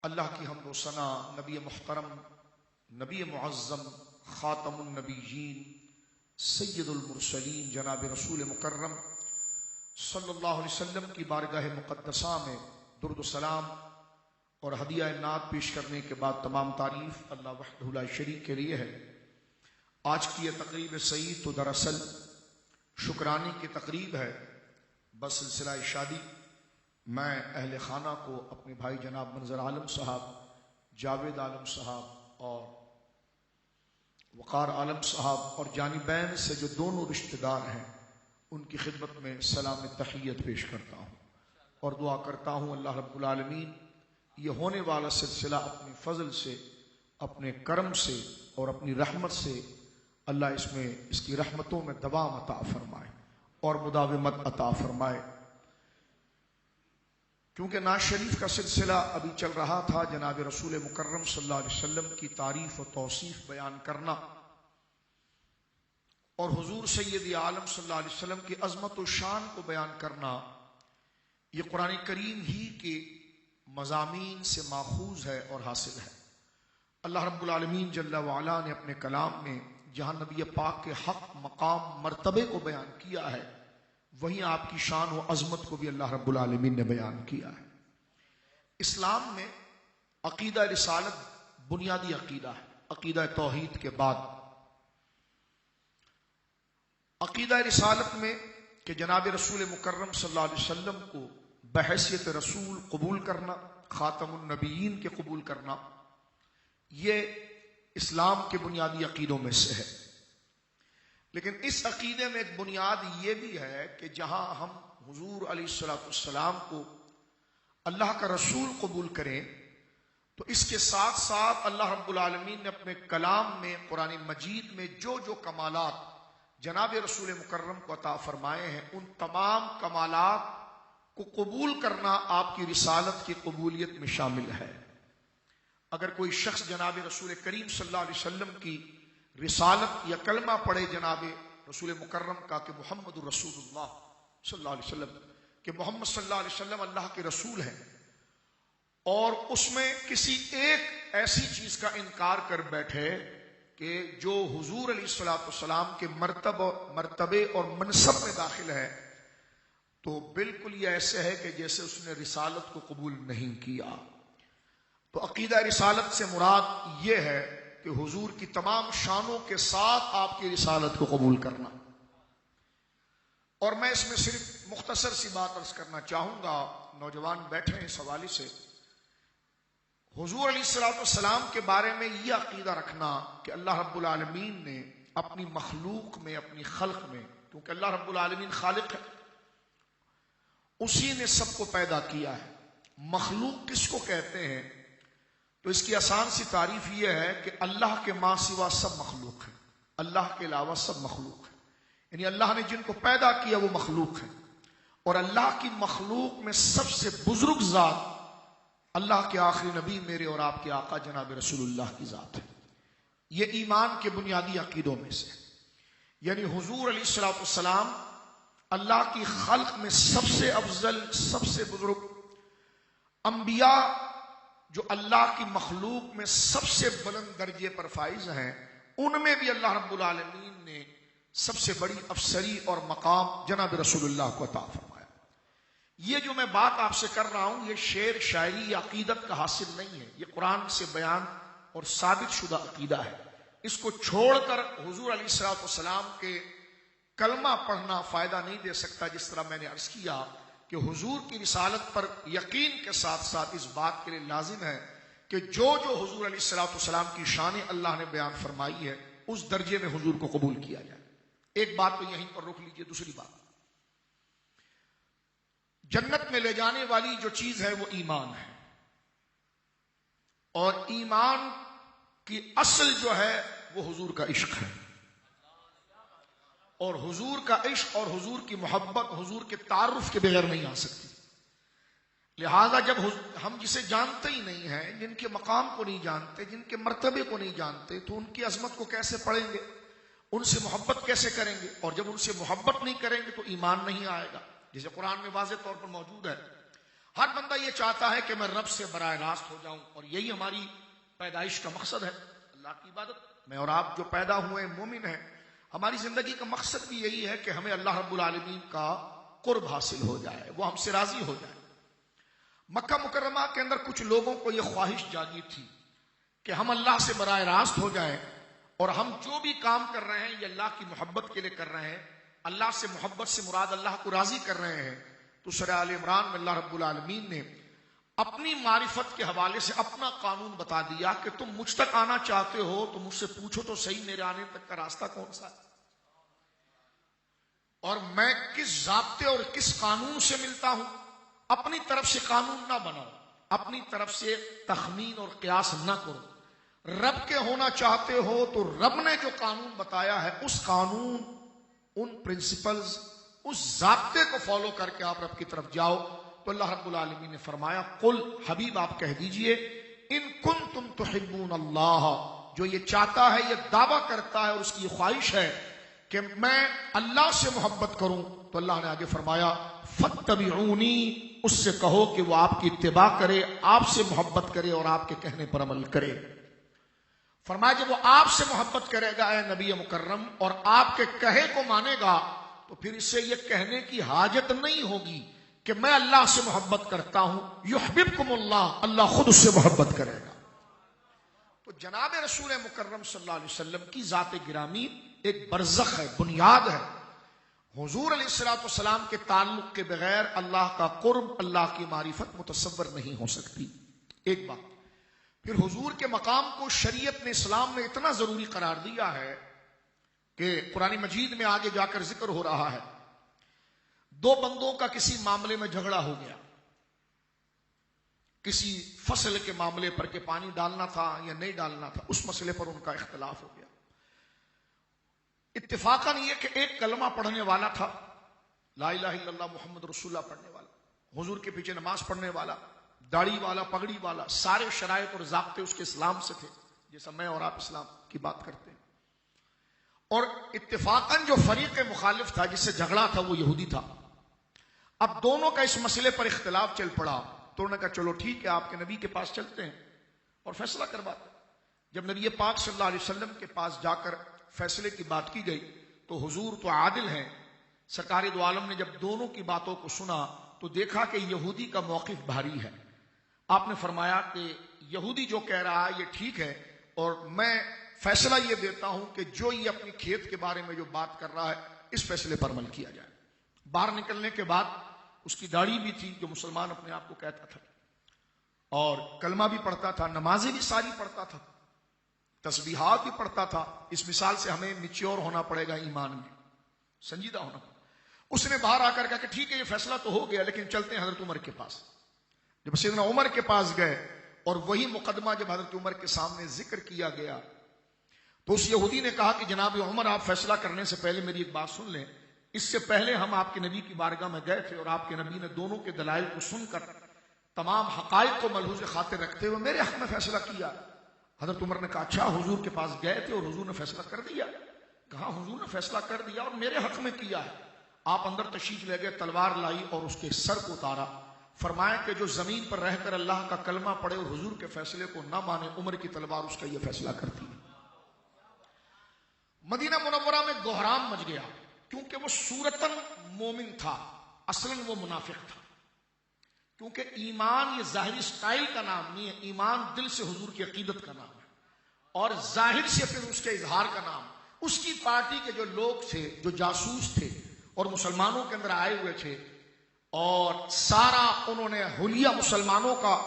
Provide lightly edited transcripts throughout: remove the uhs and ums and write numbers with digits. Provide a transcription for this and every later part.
اللہ کی حمد و ثنا نبی محترم، نبی معظم، خاتم النبیین، سید المرسلین جناب رسول مکرم صلی اللہ علیہ وسلم کی بارگاہ مقدسہ میں درود و سلام اور ہدیہ نعت پیش کرنے کے بعد تمام تعریف اللہ وحدہ لا شریک کے لیے ہے۔ آج کی یہ تقریب سعید تو دراصل شکرانے کی تقریب ہے بسلسلہ شادی۔ میں اہل خانہ کو اپنے بھائی جناب منظر عالم صاحب، جاوید عالم صاحب اور وقار عالم صاحب اور جانبین سے جو دونوں رشتہ دار ہیں ان کی خدمت میں سلام تحیت پیش کرتا ہوں اور دعا کرتا ہوں اللہ رب العالمین یہ ہونے والا سلسلہ اپنے فضل سے، اپنے کرم سے اور اپنی رحمت سے اللہ اس کی رحمتوں میں دوام عطا فرمائے اور مداومت عطا فرمائے۔ کیونکہ نعت شریف کا سلسلہ ابھی چل رہا تھا، جناب رسول مکرم صلی اللہ علیہ وسلم کی تعریف و توصیف بیان کرنا اور حضور سید عالم صلی اللہ علیہ وسلم کی عظمت و شان کو بیان کرنا، یہ قرآن کریم ہی کے مضامین سے ماخوذ ہے اور حاصل ہے۔ اللہ رب العالمین جل وعلا نے اپنے کلام میں جہاں نبی پاک کے حق، مقام، مرتبے کو بیان کیا ہے، وہیں آپ کی شان و عظمت کو بھی اللہ رب العالمین نے بیان کیا ہے۔ اسلام میں عقیدہ رسالت بنیادی عقیدہ ہے، عقیدہ توحید کے بعد عقیدہ رسالت میں کہ جناب رسول مکرم صلی اللہ علیہ وسلم کو بحیثیت رسول قبول کرنا، خاتم النبیین کے قبول کرنا، یہ اسلام کے بنیادی عقیدوں میں سے ہے۔ لیکن اس عقیدے میں ایک بنیاد یہ بھی ہے کہ جہاں ہم حضور علیہ الصلوۃ والسلام کو اللہ کا رسول قبول کریں تو اس کے ساتھ ساتھ اللہ رب العالمین نے اپنے کلام میں، قرآن مجید میں جو جو کمالات جناب رسول مکرم کو عطا فرمائے ہیں، ان تمام کمالات کو قبول کرنا آپ کی رسالت کی قبولیت میں شامل ہے۔ اگر کوئی شخص جناب رسول کریم صلی اللہ علیہ وسلم کی رسالت یا کلمہ پڑھے جناب رسول مکرم کا کہ محمد الرسول اللہ صلی اللہ علیہ وسلم، کہ محمد صلی اللہ علیہ وسلم اللہ کے رسول ہیں، اور اس میں کسی ایک ایسی چیز کا انکار کر بیٹھے کہ جو حضور علیہ الصلوۃ والسلام کے مرتبے اور منصب میں داخل ہے، تو بالکل یہ ایسے ہے کہ جیسے اس نے رسالت کو قبول نہیں کیا۔ تو عقیدہ رسالت سے مراد یہ ہے کہ حضور کی تمام شانوں کے ساتھ آپ کی رسالت کو قبول کرنا۔ اور میں اس میں صرف مختصر سی بات عرض کرنا چاہوں گا، نوجوان بیٹھے ہیں اس حوالے سے، حضور علیہ الصلوۃ والسلام کے بارے میں یہ عقیدہ رکھنا کہ اللہ رب العالمین نے اپنی مخلوق میں، اپنی خلق میں، کیونکہ اللہ رب العالمین خالق ہے، اسی نے سب کو پیدا کیا ہے۔ مخلوق کس کو کہتے ہیں؟ تو اس کی آسان سی تعریف یہ ہے کہ اللہ کے ماں سوا سب مخلوق ہے، اللہ کے علاوہ سب مخلوق ہے، یعنی اللہ نے جن کو پیدا کیا وہ مخلوق ہے، اور اللہ کی مخلوق میں سب سے بزرگ ذات اللہ کے آخری نبی میرے اور آپ کے آقا جناب رسول اللہ کی ذات ہے۔ یہ ایمان کے بنیادی عقیدوں میں سے، یعنی حضور علیہ الصلوۃ والسلام اللہ کی خلق میں سب سے افضل، سب سے بزرگ، انبیاء جو اللہ کی مخلوق میں سب سے بلند درجے پر فائز ہیں، ان میں بھی اللہ رب العالمین نے سب سے بڑی افسری اور مقام جناب رسول اللہ کو عطا فرمایا۔ یہ جو میں بات آپ سے کر رہا ہوں، یہ شعر، شاعری یا عقیدت کا حاصل نہیں ہے، یہ قرآن سے بیان اور ثابت شدہ عقیدہ ہے۔ اس کو چھوڑ کر حضور علیہ الصلوۃ والسلام کے کلمہ پڑھنا فائدہ نہیں دے سکتا، جس طرح میں نے عرض کیا کہ حضور کی رسالت پر یقین کے ساتھ ساتھ اس بات کے لیے لازم ہے کہ جو حضور علیہ الصلوۃ والسلام کی شان اللہ نے بیان فرمائی ہے، اس درجے میں حضور کو قبول کیا جائے۔ ایک بات تو یہیں پر روک لیجئے۔ دوسری بات، جنت میں لے جانے والی جو چیز ہے وہ ایمان ہے، اور ایمان کی اصل جو ہے وہ حضور کا عشق ہے، اور حضور کا عشق اور حضور کی محبت حضور کے تعارف کے بغیر نہیں آ سکتی۔ لہذا جب ہم جسے جانتے ہی نہیں ہیں، جن کے مقام کو نہیں جانتے، جن کے مرتبے کو نہیں جانتے، تو ان کی عظمت کو کیسے پڑھیں گے، ان سے محبت کیسے کریں گے؟ اور جب ان سے محبت نہیں کریں گے تو ایمان نہیں آئے گا۔ جسے قرآن میں واضح طور پر موجود ہے، ہر بندہ یہ چاہتا ہے کہ میں رب سے براہ راست ہو جاؤں، اور یہی ہماری پیدائش کا مقصد ہے، اللہ کی عبادت۔ میں اور آپ جو پیدا ہوئے مومن ہیں، ہماری زندگی کا مقصد بھی یہی ہے کہ ہمیں اللہ رب العالمین کا قرب حاصل ہو جائے، وہ ہم سے راضی ہو جائے۔ مکہ مکرمہ کے اندر کچھ لوگوں کو یہ خواہش جاگی تھی کہ ہم اللہ سے براہ راست ہو جائیں، اور ہم جو بھی کام کر رہے ہیں یہ اللہ کی محبت کے لیے کر رہے ہیں، اللہ سے محبت سے مراد اللہ کو راضی کر رہے ہیں۔ تو سورہ آل عمران میں اللہ رب العالمین نے اپنی معرفت کے حوالے سے اپنا قانون بتا دیا کہ تم مجھ تک آنا چاہتے ہو تو مجھ سے پوچھو تو صحیح میرے آنے تک کا راستہ کون سا ہے، اور میں کس ضابطے اور کس قانون سے ملتا ہوں۔ اپنی طرف سے قانون نہ بناؤ، اپنی طرف سے تخمین اور قیاس نہ کرو۔ رب کے ہونا چاہتے ہو تو رب نے جو قانون بتایا ہے اس قانون، ان پرنسپلز، اس ضابطے کو فالو کر کے آپ رب کی طرف جاؤ۔ تو اللہ رب العالمین نے فرمایا قل، حبیب آپ کہہ دیجئے، ان کنتم تحبون اللہ، جو یہ چاہتا ہے، یہ دعویٰ کرتا ہے اور اس کی خواہش ہے کہ میں اللہ سے محبت کروں، تو اللہ نے آگے فرمایا فاتبعونی، اس سے کہو کہ وہ آپ کی اتباع کرے، آپ سے محبت کرے اور آپ کے کہنے پر عمل کرے۔ فرمایا جب وہ آپ سے محبت کرے گا اے نبی مکرم اور آپ کے کہے کو مانے گا تو پھر اس سے یہ کہنے کی حاجت نہیں ہوگی کہ میں اللہ سے محبت کرتا ہوں، یحببکم اللہ، اللہ خود اس سے محبت کرے گا۔ تو جناب رسول مکرم صلی اللہ علیہ وسلم کی ذات گرامی ایک برزخ ہے، بنیاد ہے۔ حضور علیہ الصلوۃ والسلام کے تعلق کے بغیر اللہ کا قرب، اللہ کی معرفت متصور نہیں ہو سکتی۔ ایک بات، پھر حضور کے مقام کو شریعت نے، اسلام نے اتنا ضروری قرار دیا ہے کہ قرآن مجید میں آگے جا کر ذکر ہو رہا ہے، دو بندوں کا کسی معاملے میں جھگڑا ہو گیا، کسی فصل کے معاملے پر کہ پانی ڈالنا تھا یا نہیں ڈالنا تھا، اس مسئلے پر ان کا اختلاف ہو گیا۔ اتفاقاً یہ کہ ایک کلمہ پڑھنے والا تھا، لا الہ الا اللہ محمد رسول اللہ پڑھنے والا، حضور کے پیچھے نماز پڑھنے والا، داڑھی والا، پگڑی والا، سارے شرائط اور ضابطے اس کے اسلام سے تھے، جیسا میں اور آپ اسلام کی بات کرتے ہیں۔ اور اتفاقاً جو فریق مخالف تھا، جس سے جھگڑا تھا، وہ یہودی تھا۔ اب دونوں کا اس مسئلے پر اختلاف چل پڑا، تو انہوں نے کہا چلو ٹھیک ہے، آپ کے نبی کے پاس چلتے ہیں اور فیصلہ کرواتے ہیں۔ جب نبی پاک صلی اللہ علیہ وسلم کے پاس جا کر فیصلے کی بات کی گئی تو حضور تو عادل ہیں، سرکار دو عالم نے جب دونوں کی باتوں کو سنا تو دیکھا کہ یہودی کا موقف بھاری ہے۔ آپ نے فرمایا کہ یہودی جو کہہ رہا ہے یہ ٹھیک ہے، اور میں فیصلہ یہ دیتا ہوں کہ جو یہ اپنی کھیت کے بارے میں جو بات کر رہا ہے اس فیصلے پر عمل کیا جائے۔ باہر نکلنے کے بعد اس کی داڑھی بھی تھی، جو مسلمان اپنے آپ کو کہتا تھا، اور کلمہ بھی پڑھتا تھا، نمازیں بھی ساری پڑھتا تھا، تسبیحات بھی پڑھتا تھا۔ اس مثال سے ہمیں میچور ہونا پڑے گا، ایمان میں سنجیدہ ہونا پڑے گا۔ اس نے باہر آ کر کہا کہ ٹھیک ہے یہ فیصلہ تو ہو گیا، لیکن چلتے ہیں حضرت عمر کے پاس۔ جب سیدنا عمر کے پاس گئے اور وہی مقدمہ جب حضرت عمر کے سامنے ذکر کیا گیا تو اس یہودی نے کہا کہ جناب عمر، آپ فیصلہ کرنے سے پہلے میری ایک بات سن لیں۔ اس سے پہلے ہم آپ کے نبی کی بارگاہ میں گئے تھے اور آپ کے نبی نے دونوں کے دلائل کو سن کر تمام حقائق کو ملحوظ خاطر رکھتے ہوئے میرے حق میں فیصلہ کیا۔ حضرت عمر نے کہا اچھا، حضور کے پاس گئے تھے اور حضور نے فیصلہ کر دیا؟ کہا حضور نے فیصلہ کر دیا اور میرے حق میں کیا ہے۔ آپ اندر تشریف لے گئے، تلوار لائی اور اس کے سر کو اتارا۔ فرمایا کہ جو زمین پر رہ کر اللہ کا کلمہ پڑھے اور حضور کے فیصلے کو نہ مانے، عمر کی تلوار اس کا یہ فیصلہ کرتی ہے۔ مدینہ منورہ میں گہرام مچ گیا، کیونکہ وہ صورتاً مومن تھا، اصلاً وہ منافق تھا۔ کیونکہ ایمان یہ ظاہری سٹائل کا نام نہیں ہے، ایمان دل سے حضور کی عقیدت کا نام ہے، اور ظاہر سے پھر اس کے اظہار کا نام۔ اس کی پارٹی کے جو لوگ تھے، جو جاسوس تھے اور مسلمانوں کے اندر آئے ہوئے تھے، اور سارا انہوں نے حلیہ مسلمانوں کا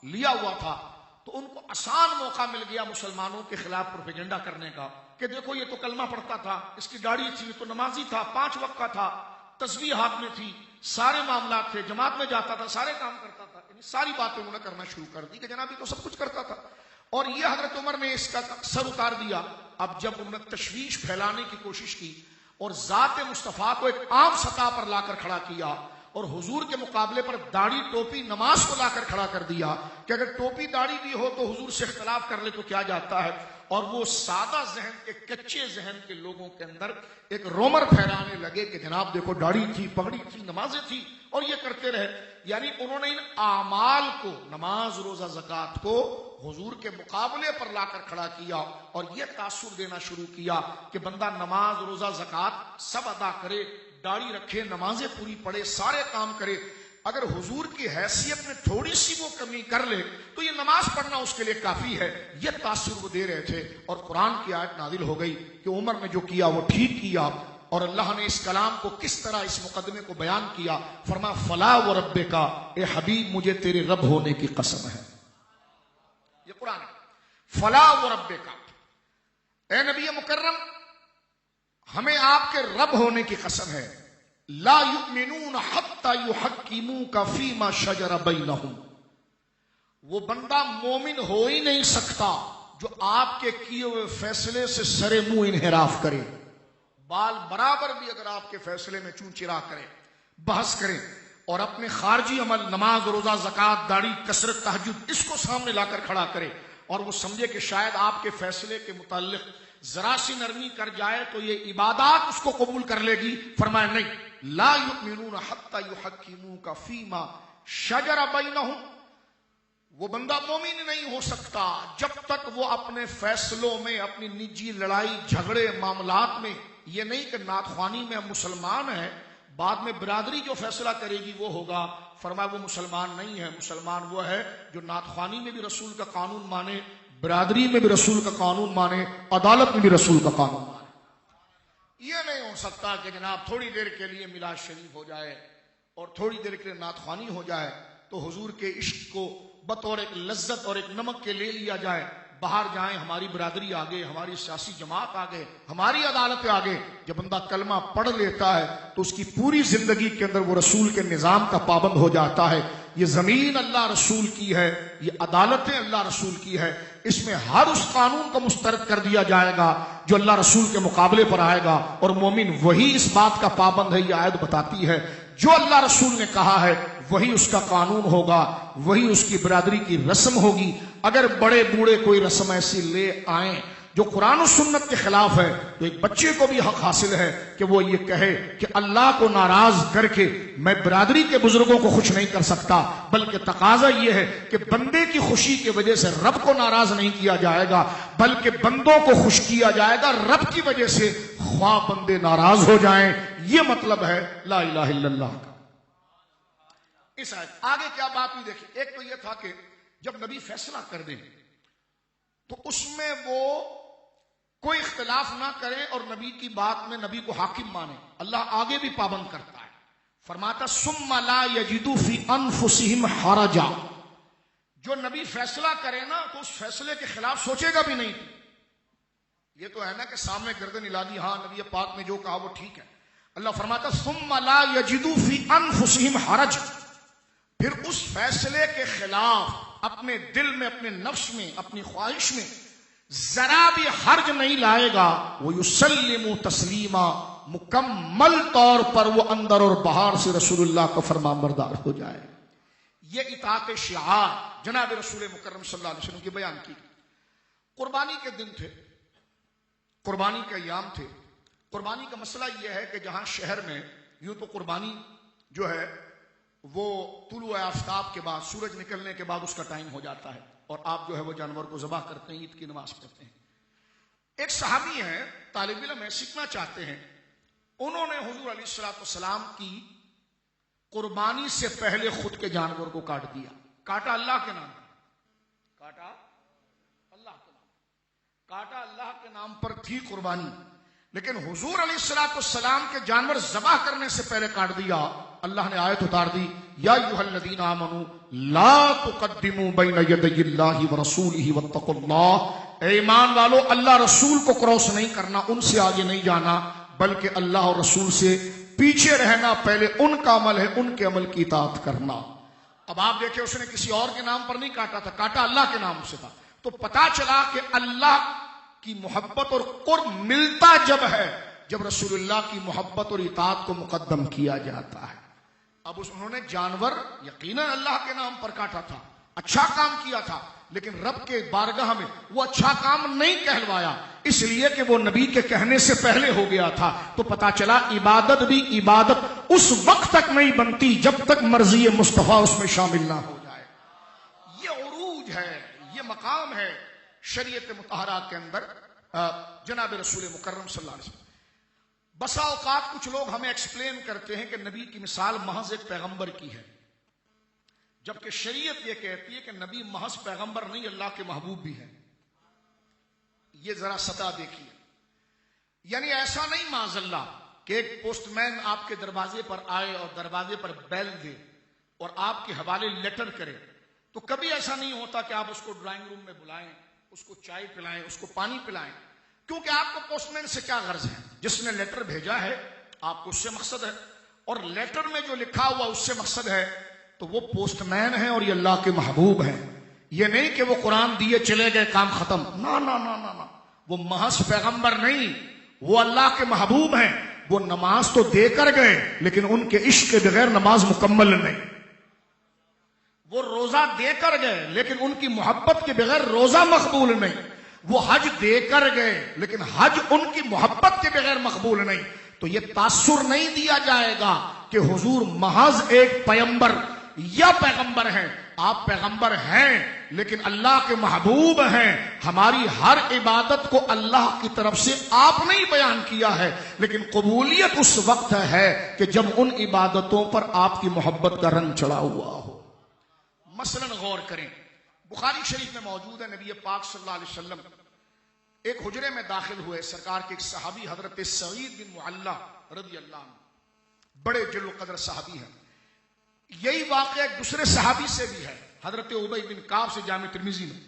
لیا ہوا تھا، تو ان کو آسان موقع مل گیا مسلمانوں کے خلاف پروپیگنڈا کرنے کا کہ دیکھو یہ تو کلمہ پڑھتا تھا، اس کی داڑھی تھی، تو نمازی تھا، 5 وقت کا تھا، تسبیح ہاتھ میں تھی، سارے معاملات تھے، جماعت میں جاتا تھا، سارے کام کرتا تھا۔ یعنی ساری باتیں انہوں نے کرنا شروع کر دی کہ جناب یہ تو سب کچھ کرتا تھا، اور یہ حضرت عمر نے اس کا سر اتار دیا۔ اب جب انہوں نے تشویش پھیلانے کی کوشش کی اور ذات مصطفیٰ کو ایک عام سطح پر لا کر کھڑا کیا اور حضور کے مقابلے پر داڑھی ٹوپی نماز کو لا کر کھڑا کر دیا کہ اگر ٹوپی داڑھی بھی ہو تو حضور سے اختلاف کر لے تو کیا جاتا ہے، اور وہ سادہ ذہن کے، کچے ذہن کے لوگوں کے اندر ایک رومر پھیلانے لگے کہ جناب دیکھو داڑھی تھی، پگڑی تھی، نمازیں تھی، اور یہ کرتے رہے. یعنی انہوں نے ان اعمال کو، نماز روزہ زکوٰۃ کو حضور کے مقابلے پر لا کر کھڑا کیا اور یہ تاثر دینا شروع کیا کہ بندہ نماز روزہ زکوٰۃ سب ادا کرے، داڑھی رکھے، نمازیں پوری پڑھے، سارے کام کرے. اگر حضور کی حیثیت میں تھوڑی سی وہ کمی کر لے تو یہ نماز پڑھنا اس کے لیے کافی ہے. یہ تاثر وہ دے رہے تھے اور قرآن کی آیت نازل ہو گئی کہ عمر نے جو کیا وہ ٹھیک کیا. اور اللہ نے اس کلام کو کس طرح اس مقدمے کو بیان کیا، فرما فلا و رب کا، اے حبیب مجھے تیرے رب ہونے کی قسم ہے. یہ قرآن ہے. فلا و رب کا، اے نبی مکرم ہمیں آپ کے رب ہونے کی قسم ہے. لا یؤمنون حتی یحکموک فیما شجر بینہم، وہ بندہ مومن ہو ہی نہیں سکتا جو آپ کے کیے ہوئے فیصلے سے سرے منہ انحراف کرے. بال برابر بھی اگر آپ کے فیصلے میں چون چرا کرے، بحث کرے اور اپنے خارجی عمل نماز روزہ زکوٰۃ داڑھی کثرت تہجد اس کو سامنے لا کر کھڑا کرے اور وہ سمجھے کہ شاید آپ کے فیصلے کے متعلق ذرا سی نرمی کر جائے تو یہ عبادات اس کو قبول کر لے گی، فرمایا نہیں. لا یؤمنون حتی یحکموک فیما شجر بینہم، وہ بندہ مومن نہیں ہو سکتا جب تک وہ اپنے فیصلوں میں، اپنی نجی لڑائی جھگڑے معاملات میں، یہ نہیں کہ نعت خوانی میں ہم مسلمان ہیں بعد میں برادری جو فیصلہ کرے گی وہ ہوگا. فرمایا وہ مسلمان نہیں ہے. مسلمان وہ ہے جو نعت خوانی میں بھی رسول کا قانون مانے، برادری میں بھی رسول کا قانون مانے، عدالت میں بھی رسول کا قانون مانے. یہ نہیں ہو سکتا کہ جناب تھوڑی دیر کے لیے میلاد شریف ہو جائے اور تھوڑی دیر کے لیے نعت خوانی ہو جائے تو حضور کے عشق کو بطور ایک لذت اور ایک نمک کے لے لیا جائے. باہر جائیں ہماری برادری آگے، ہماری سیاسی جماعت آگے، ہماری عدالت آگے. جب بندہ کلمہ پڑھ لیتا ہے تو اس کی پوری زندگی کے اندر وہ رسول کے نظام کا پابند ہو جاتا ہے. یہ زمین اللہ رسول کی ہے، یہ عدالتیں اللہ رسول کی ہے. اس میں ہر اس قانون کو مسترد کر دیا جائے گا جو اللہ رسول کے مقابلے پر آئے گا، اور مومن وہی اس بات کا پابند ہے. یہ آیت بتاتی ہے جو اللہ رسول نے کہا ہے وہی اس کا قانون ہوگا، وہی اس کی برادری کی رسم ہوگی. اگر بڑے بوڑھے کوئی رسم ایسی لے آئیں جو قرآن و سنت کے خلاف ہے تو ایک بچے کو بھی حق حاصل ہے کہ وہ یہ کہے کہ اللہ کو ناراض کر کے میں برادری کے بزرگوں کو خوش نہیں کر سکتا، بلکہ تقاضا یہ ہے کہ بندے کی خوشی کی وجہ سے رب کو ناراض نہیں کیا جائے گا، بلکہ بندوں کو خوش کیا جائے گا رب کی وجہ سے، خواہ بندے ناراض ہو جائیں. یہ مطلب ہے لا الہ الا اللہ کا. اس آیت آگے کیا بات ہوئی دیکھیں. ایک تو یہ تھا کہ جب نبی فیصلہ کر دیں تو اس میں وہ کوئی اختلاف نہ کریں اور نبی کی بات میں نبی کو حاکم مانے. اللہ آگے بھی پابند کرتا ہے، فرماتا ثم لا یجدوا فی انفسہم حرجا. جو نبی فیصلہ کرے نا تو اس فیصلے کے خلاف سوچے گا بھی نہیں. یہ تو ہے نا کہ سامنے گردن ہلا دی، ہاں نبی پاک نے جو کہا وہ ٹھیک ہے. اللہ فرماتا ثم لا یجدوا فی انفسہم حرج، پھر اس فیصلے کے خلاف اپنے دل میں، اپنے نفس میں، اپنی خواہش میں ذرا بھی حرج نہیں لائے گا. وہ یسلم تسلیما، مکمل طور پر وہ اندر اور باہر سے رسول اللہ کا فرمان بردار ہو جائے. یہ اطاعت شعار جناب رسول مکرم صلی اللہ علیہ وسلم کی بیان کی. قربانی کے دن تھے، قربانی کے ایام تھے. قربانی کا مسئلہ یہ ہے کہ جہاں شہر میں یوں تو قربانی جو ہے وہ طلوع آفتاب کے بعد، سورج نکلنے کے بعد اس کا ٹائم ہو جاتا ہے اور آپ جو ہے وہ جانور کو ذبح کرتے ہیں، عید کی نماز پڑھتے ہیں. ایک صحابی ہیں، طالب علم ہیں، سیکھنا چاہتے ہیں. انہوں نے حضور علیہ الصلوۃ والسلام کی قربانی سے پہلے خود کے جانور کو کاٹ دیا. کاٹا اللہ کے نام پر، کاٹا اللہ کے نام پر، کاٹا اللہ کے نام پر تھی قربانی، لیکن حضور علیہ الصلوۃ والسلام کے جانور ذبح کرنے سے پہلے کاٹ دیا. اللہ نے آیت اتار دی، یا ایھا الذین آمنوا لا تقدموا بین یدی اللہ ورسولہ واتقوا اللہ. اے ایمان والو، اللہ رسول کو کراس نہیں کرنا، ان سے آگے نہیں جانا، بلکہ اللہ اور رسول سے پیچھے رہنا. پہلے ان کا عمل ہے، ان کے عمل کی اطاعت کرنا. اب آپ دیکھیں اس نے کسی اور کے نام پر نہیں کاٹا تھا، کاٹا اللہ کے نام سے تھا. تو پتا چلا کہ اللہ کی محبت اور قرب ملتا جب ہے جب رسول اللہ کی محبت اور اطاعت کو مقدم کیا جاتا ہے. اب انہوں نے جانور یقیناً اللہ کے نام پر کاٹا تھا، اچھا کام کیا تھا، لیکن رب کے بارگاہ میں وہ اچھا کام نہیں کہلوایا، اس لیے کہ وہ نبی کے کہنے سے پہلے ہو گیا تھا. تو پتا چلا عبادت بھی عبادت اس وقت تک نہیں بنتی جب تک مرضی مصطفیٰ اس میں شامل نہ ہو جائے. یہ عروج ہے، یہ مقام ہے شریعت مطہرہ کے اندر جناب رسول مکرم صلی اللہ علیہ وسلم. بسا اوقات کچھ لوگ ہمیں ایکسپلین کرتے ہیں کہ نبی کی مثال محض ایک پیغمبر کی ہے، جبکہ شریعت یہ کہتی ہے کہ نبی محض پیغمبر نہیں، اللہ کے محبوب بھی ہے. یہ ذرا سطح دیکھیے. یعنی ایسا نہیں معاذ اللہ کہ ایک پوسٹ مین آپ کے دروازے پر آئے اور دروازے پر بیل دے اور آپ کے حوالے لیٹر کرے، تو کبھی ایسا نہیں ہوتا کہ آپ اس کو ڈرائنگ روم میں بلائیں، اس کو چائے پلائیں، اس کو پانی پلائیں، کیونکہ آپ کو پوسٹ مین سے کیا غرض ہے؟ جس نے لیٹر بھیجا ہے آپ کو اس سے مقصد ہے، اور لیٹر میں جو لکھا ہوا اس سے مقصد ہے، تو وہ پوسٹ مین ہے اور یہ اللہ کے محبوب ہیں. یہ نہیں کہ وہ قرآن دیے چلے گئے کام ختم، نا نا نا نا نا، وہ محض پیغمبر نہیں، وہ اللہ کے محبوب ہیں. وہ نماز تو دے کر گئے لیکن ان کے عشق کے بغیر نماز مکمل نہیں. وہ روزہ دے کر گئے لیکن ان کی محبت کے بغیر روزہ مقبول نہیں. وہ حج دے کر گئے لیکن حج ان کی محبت کے بغیر مقبول نہیں. تو یہ تاثر نہیں دیا جائے گا کہ حضور محض ایک پیغمبر یا پیغمبر ہیں. آپ پیغمبر ہیں لیکن اللہ کے محبوب ہیں. ہماری ہر عبادت کو اللہ کی طرف سے آپ نے ہی بیان کیا ہے، لیکن قبولیت اس وقت ہے کہ جب ان عبادتوں پر آپ کی محبت کا رنگ چڑھا ہوا ہو. مثلا غور کریں، بخاری شریف میں موجود ہے، نبی پاک صلی اللہ علیہ وسلم ایک حجرے میں داخل ہوئے. سرکار کے ایک صحابی حضرت سعید بن معلہ رضی اللہ عنہ، بڑے جل و قدر صحابی ہیں. یہی واقعہ ایک دوسرے صحابی سے بھی ہے، حضرت ابی بن کعب سے جامع ترمذی میں.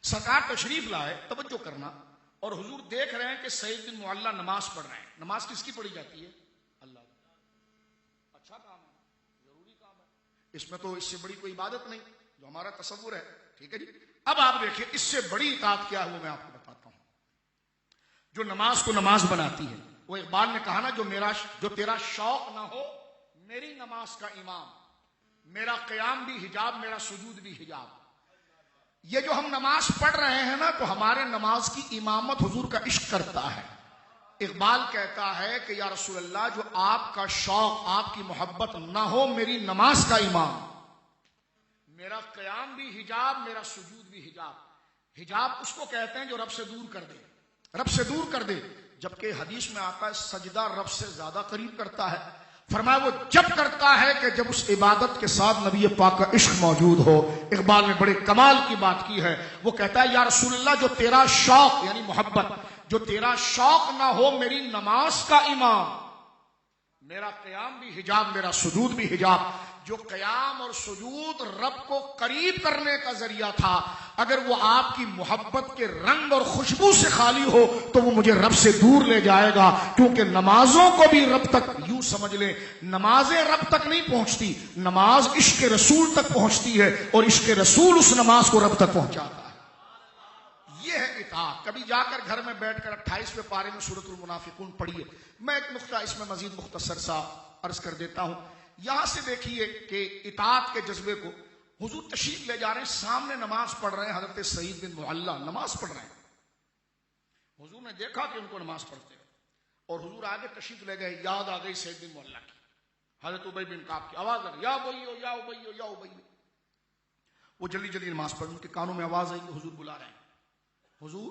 سرکار تشریف لائے، توجہ کرنا، اور حضور دیکھ رہے ہیں کہ سعید بن معلہ نماز پڑھ رہے ہیں. نماز کس کی پڑھی جاتی ہے؟ اللہ کی. اچھا کام ہے، ضروری کام ہے، اس میں تو اس سے بڑی کوئی عبادت نہیں جو ہمارا تصور ہے. ٹھیک ہے جی. اب آپ دیکھیں اس سے بڑی اطاعت کیا ہے وہ میں آپ کو بتاتا ہوں، جو نماز کو نماز بناتی ہے. وہ اقبال نے کہا نا، جو تیرا شوق نہ ہو میری نماز کا امام، میرا قیام بھی حجاب، میرا سجود بھی حجاب. یہ جو ہم نماز پڑھ رہے ہیں نا، تو ہمارے نماز کی امامت حضور کا عشق کرتا ہے. اقبال کہتا ہے کہ یا رسول اللہ، جو آپ کا شوق، آپ کی محبت نہ ہو میری نماز کا امام، میرا قیام بھی حجاب، میرا سجود بھی حجاب. حجاب اس کو کہتے ہیں جو رب سے دور کر دے، رب سے دور کر دے. جبکہ حدیث میں آتا ہے سجدہ رب سے زیادہ قریب کرتا ہے. فرمایا وہ جب کرتا ہے کہ جب اس عبادت کے ساتھ نبی پاک کا عشق موجود ہو. اقبال نے بڑے کمال کی بات کی ہے، وہ کہتا ہے یا رسول اللہ، جو تیرا شوق یعنی محبت، جو تیرا شوق نہ ہو میری نماز کا امام، میرا قیام بھی حجاب، میرا سجود بھی حجاب. جو قیام اور سجود رب کو قریب کرنے کا ذریعہ تھا، اگر وہ آپ کی محبت کے رنگ اور خوشبو سے خالی ہو تو وہ مجھے رب سے دور لے جائے گا. کیونکہ نمازوں کو بھی رب تک، یوں سمجھ لیں نمازیں رب تک نہیں پہنچتی، نماز عشق رسول تک پہنچتی ہے، اور عشق رسول اس نماز کو رب تک پہنچاتا ہے. یہ ہے اطاعت. کبھی جا کر گھر میں بیٹھ کر 28ویں پارے میں سورۃ المنافقون پڑھیے. میں ایک نقطہ اس میں مزید مختصر سا عرض کر دیتا ہوں. یہاں سے دیکھیے کہ اطاعت کے جذبے کو حضور تشریف لے جا رہے ہیں، سامنے نماز پڑھ رہے ہیں حضرت سعید بن معلہ نماز پڑھ رہے ہیں. حضور نے دیکھا کہ ان کو نماز پڑھتے ہیں، اور حضور آگے تشریف لے گئے. یاد آ گئی سعید بن معلہ کی، حضرت ابی بن کعب کی آواز آ گئی، یا ابی یا ابی یا ابی. وہ جلدی جلدی نماز پڑھ، ان کے کانوں میں آواز آئی کہ حضور بلا رہے ہیں، حضور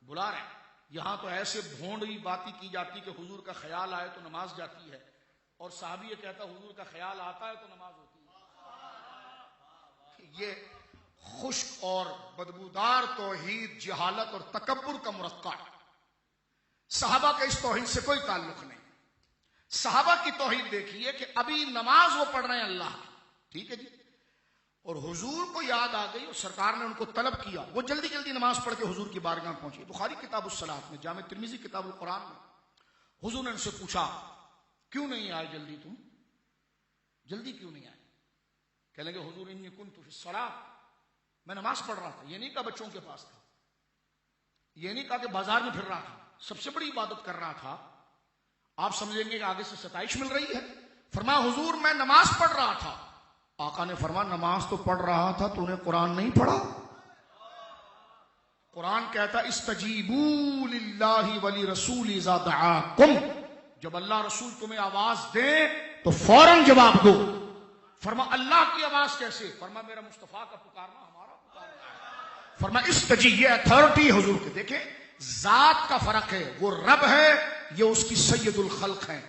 بلا رہے ہیں. یہاں تو ایسے بھونڈی باتیں کی جاتی کہ حضور کا خیال آئے تو نماز جاتی ہے، اور صحابی یہ کہتا حضور کا خیال آتا ہے تو نماز ہوتی ہے. یہ خشک اور بدبودار توحید، جہالت اور تکبر کا مرقع ہے. صحابہ کا اس توحید سے کوئی تعلق نہیں. صحابہ کی توحید دیکھیے کہ ابھی نماز وہ پڑھ رہے ہیں اللہ کی، ٹھیک ہے جی، اور حضور کو یاد آ گئی اور سرکار نے ان کو طلب کیا. وہ جلدی جلدی نماز پڑھ کے حضور کی بارگاہ پہنچے. بخاری کتاب الصلاۃ میں، جامع ترمذی کتاب القرآن میں حضور نے ان سے پوچھا کیوں نہیں آئے جلدی، تم جلدی کیوں نہیں آئے؟ کہنے لگے حضور انی کنت فی الصلاۃ، میں نماز پڑھ رہا تھا. یہ نہیں کہا بچوں کے پاس تھا، یہ نہیں کہا کہ بازار میں پھر رہا تھا، سب سے بڑی عبادت کر رہا تھا. آپ سمجھیں گے کہ آگے سے ستائش مل رہی ہے. فرمایا حضور میں نماز پڑھ رہا تھا. آقا نے فرمایا نماز تو پڑھ رہا تھا، تو نے قرآن نہیں پڑھا؟ قرآن کہتا استجیبوا للہ ولرسولہ اذا دعاکم، جب اللہ رسول تمہیں آواز دیں تو فوراً جواب دو۔ فرما اللہ کی آواز کیسے؟ فرما میرا مصطفیٰ کا پکارنا ہمارا پکارنا ہے۔ فرما استجیب، یہ اتھارٹی حضور کے۔ دیکھیں ذات کا فرق ہے، وہ رب ہے، یہ اس کی سید الخلق ہے۔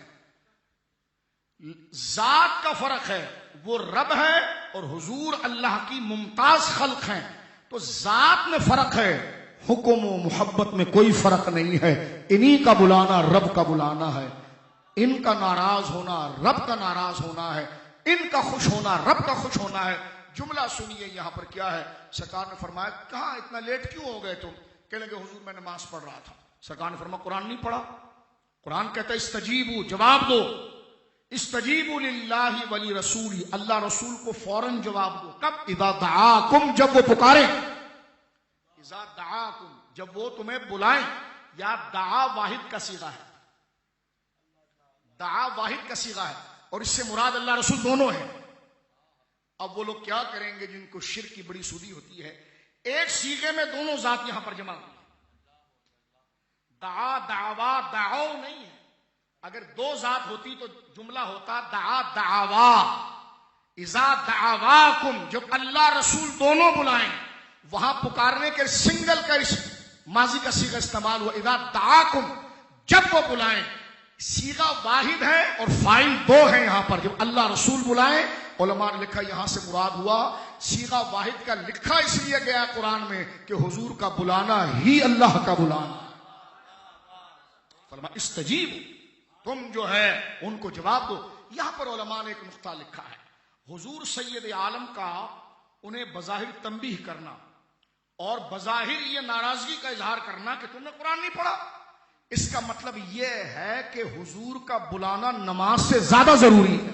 ذات کا فرق ہے، وہ رب ہے اور حضور اللہ کی ممتاز خلق ہیں۔ تو ذات میں فرق ہے، حکم و محبت میں کوئی فرق نہیں ہے۔ انہی کا بلانا رب کا بلانا ہے، ان کا ناراض ہونا رب کا ناراض ہونا ہے، ان کا خوش ہونا رب کا خوش ہونا ہے۔ جملہ سنیے یہاں پر کیا ہے، سرکار نے فرمایا کہاں اتنا لیٹ کیوں ہو گئے تم؟ کہنے لگے حضور میں نماز پڑھ رہا تھا۔ سرکار نے فرمایا قرآن نہیں پڑھا؟ قرآن کہتا ہے استجیبوا، جواب دو، استجیبوا للہ ولی رسول، اللہ رسول کو فوراً جواب دو۔ کب؟ اذا دعاکم، جب وہ پکاریں، اذا دعاکم، جب وہ تمہیں بلائیں۔ یا دعا واحد کا صیغہ ہے، دعا واحد کا صیغہ ہے، اور اس سے مراد اللہ رسول دونوں ہیں۔ اب وہ لوگ کیا کریں گے جن کو شرک کی بڑی سودی ہوتی ہے، ایک صیغے میں دونوں ذات یہاں پر جمع ہوئی، دعا دعوا دعو نہیں ہے۔ اگر دو ذات ہوتی تو جملہ ہوتا دعا دعوا۔ اذا دعواکم، جب اللہ رسول دونوں بلائیں، وہاں پکارنے کے سنگل کا ماضی کا صیغہ استعمال ہوا، اذا دعاکم، جب وہ بلائیں۔ صیغہ واحد ہے اور فاعل دو ہیں یہاں پر۔ جب اللہ رسول بلائیں، علماء نے لکھا یہاں سے مراد ہوا صیغہ واحد کا لکھا اس لیے گیا قرآن میں کہ حضور کا بلانا ہی اللہ کا بلانا۔ فرمایا استجیب، تم جو ہے ان کو جواب دو۔ یہاں پر علماء نے ایک نقطہ لکھا ہے، حضور سید عالم کا انہیں بظاہر تنبیہ کرنا اور بظاہر یہ ناراضگی کا اظہار کرنا کہ تم نے قرآن نہیں پڑھا، اس کا مطلب یہ ہے کہ حضور کا بلانا نماز سے زیادہ ضروری ہے۔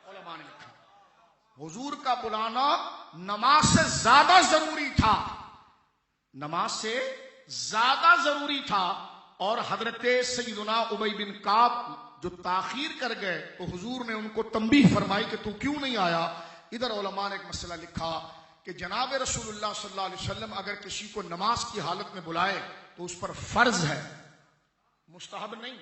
علماء نے لکھا حضور کا بلانا نماز سے زیادہ ضروری تھا، نماز سے زیادہ ضروری تھا۔ اور حضرت سیدنا ابی بن کعب جو تاخیر کر گئے تو حضور نے ان کو تنبیہ فرمائی کہ تو کیوں نہیں آیا۔ ادھر علماء نے ایک مسئلہ لکھا کہ جناب رسول اللہ صلی اللہ علیہ وسلم اگر کسی کو نماز کی حالت میں بلائے تو اس پر فرض ہے، مستحب نہیں،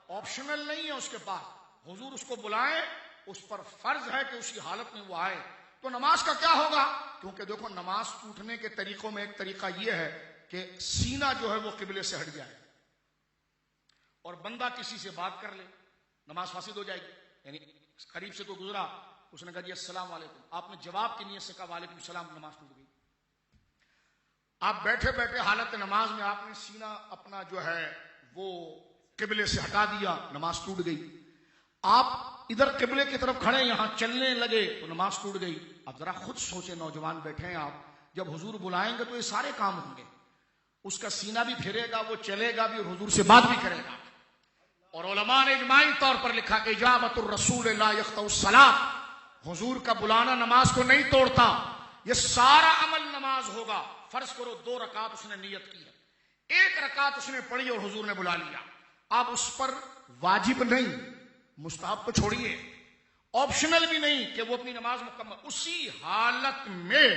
آپشنل نہیں ہے اس کے پاس۔ حضور اس کو بلائیں، اس پر فرض ہے کہ اس کی حالت میں وہ آئے۔ تو نماز کا کیا ہوگا؟ کیونکہ دیکھو نماز ٹوٹنے کے طریقوں میں ایک طریقہ یہ ہے کہ سینہ جو ہے وہ قبلے سے ہٹ جائے اور بندہ کسی سے بات کر لے، نماز فاسد ہو جائے گی۔ یعنی قریب سے تو گزرا، اس نے کہا جی السلام علیکم، آپ نے جواب کی نیت سے کہا وعلیکم السلام، نماز ٹوٹ گئی۔ آپ بیٹھے بیٹھے حالت نماز میں آپ نے سینہ اپنا جو ہے وہ قبلے سے ہٹا دیا، نماز ٹوٹ گئی۔ آپ ادھر قبلے کی طرف کھڑے یہاں چلنے لگے تو نماز ٹوٹ گئی۔ اب ذرا خود سوچیں، نوجوان بیٹھے ہیں آپ، جب حضور بلائیں گے تو یہ سارے کام ہوں گے، اس کا سینہ بھی پھرے گا، وہ چلے گا بھی اور حضور سے بات بھی کرے گا۔ اور علماء نے اجماعی طور پر لکھا کہ اجابت الرسول لا یقطع الصلاۃ، حضور کا بلانا نماز کو نہیں توڑتا، یہ سارا عمل نماز ہوگا۔ فرض کرو 2 رکعت اس نے نیت کی ہے، 1 رکعت اس نے پڑھی اور حضور نے بلا لیا، اب اس پر واجب نہیں، مستحب تو چھوڑیے، آپشنل بھی نہیں کہ وہ اپنی نماز مکمل، اسی حالت میں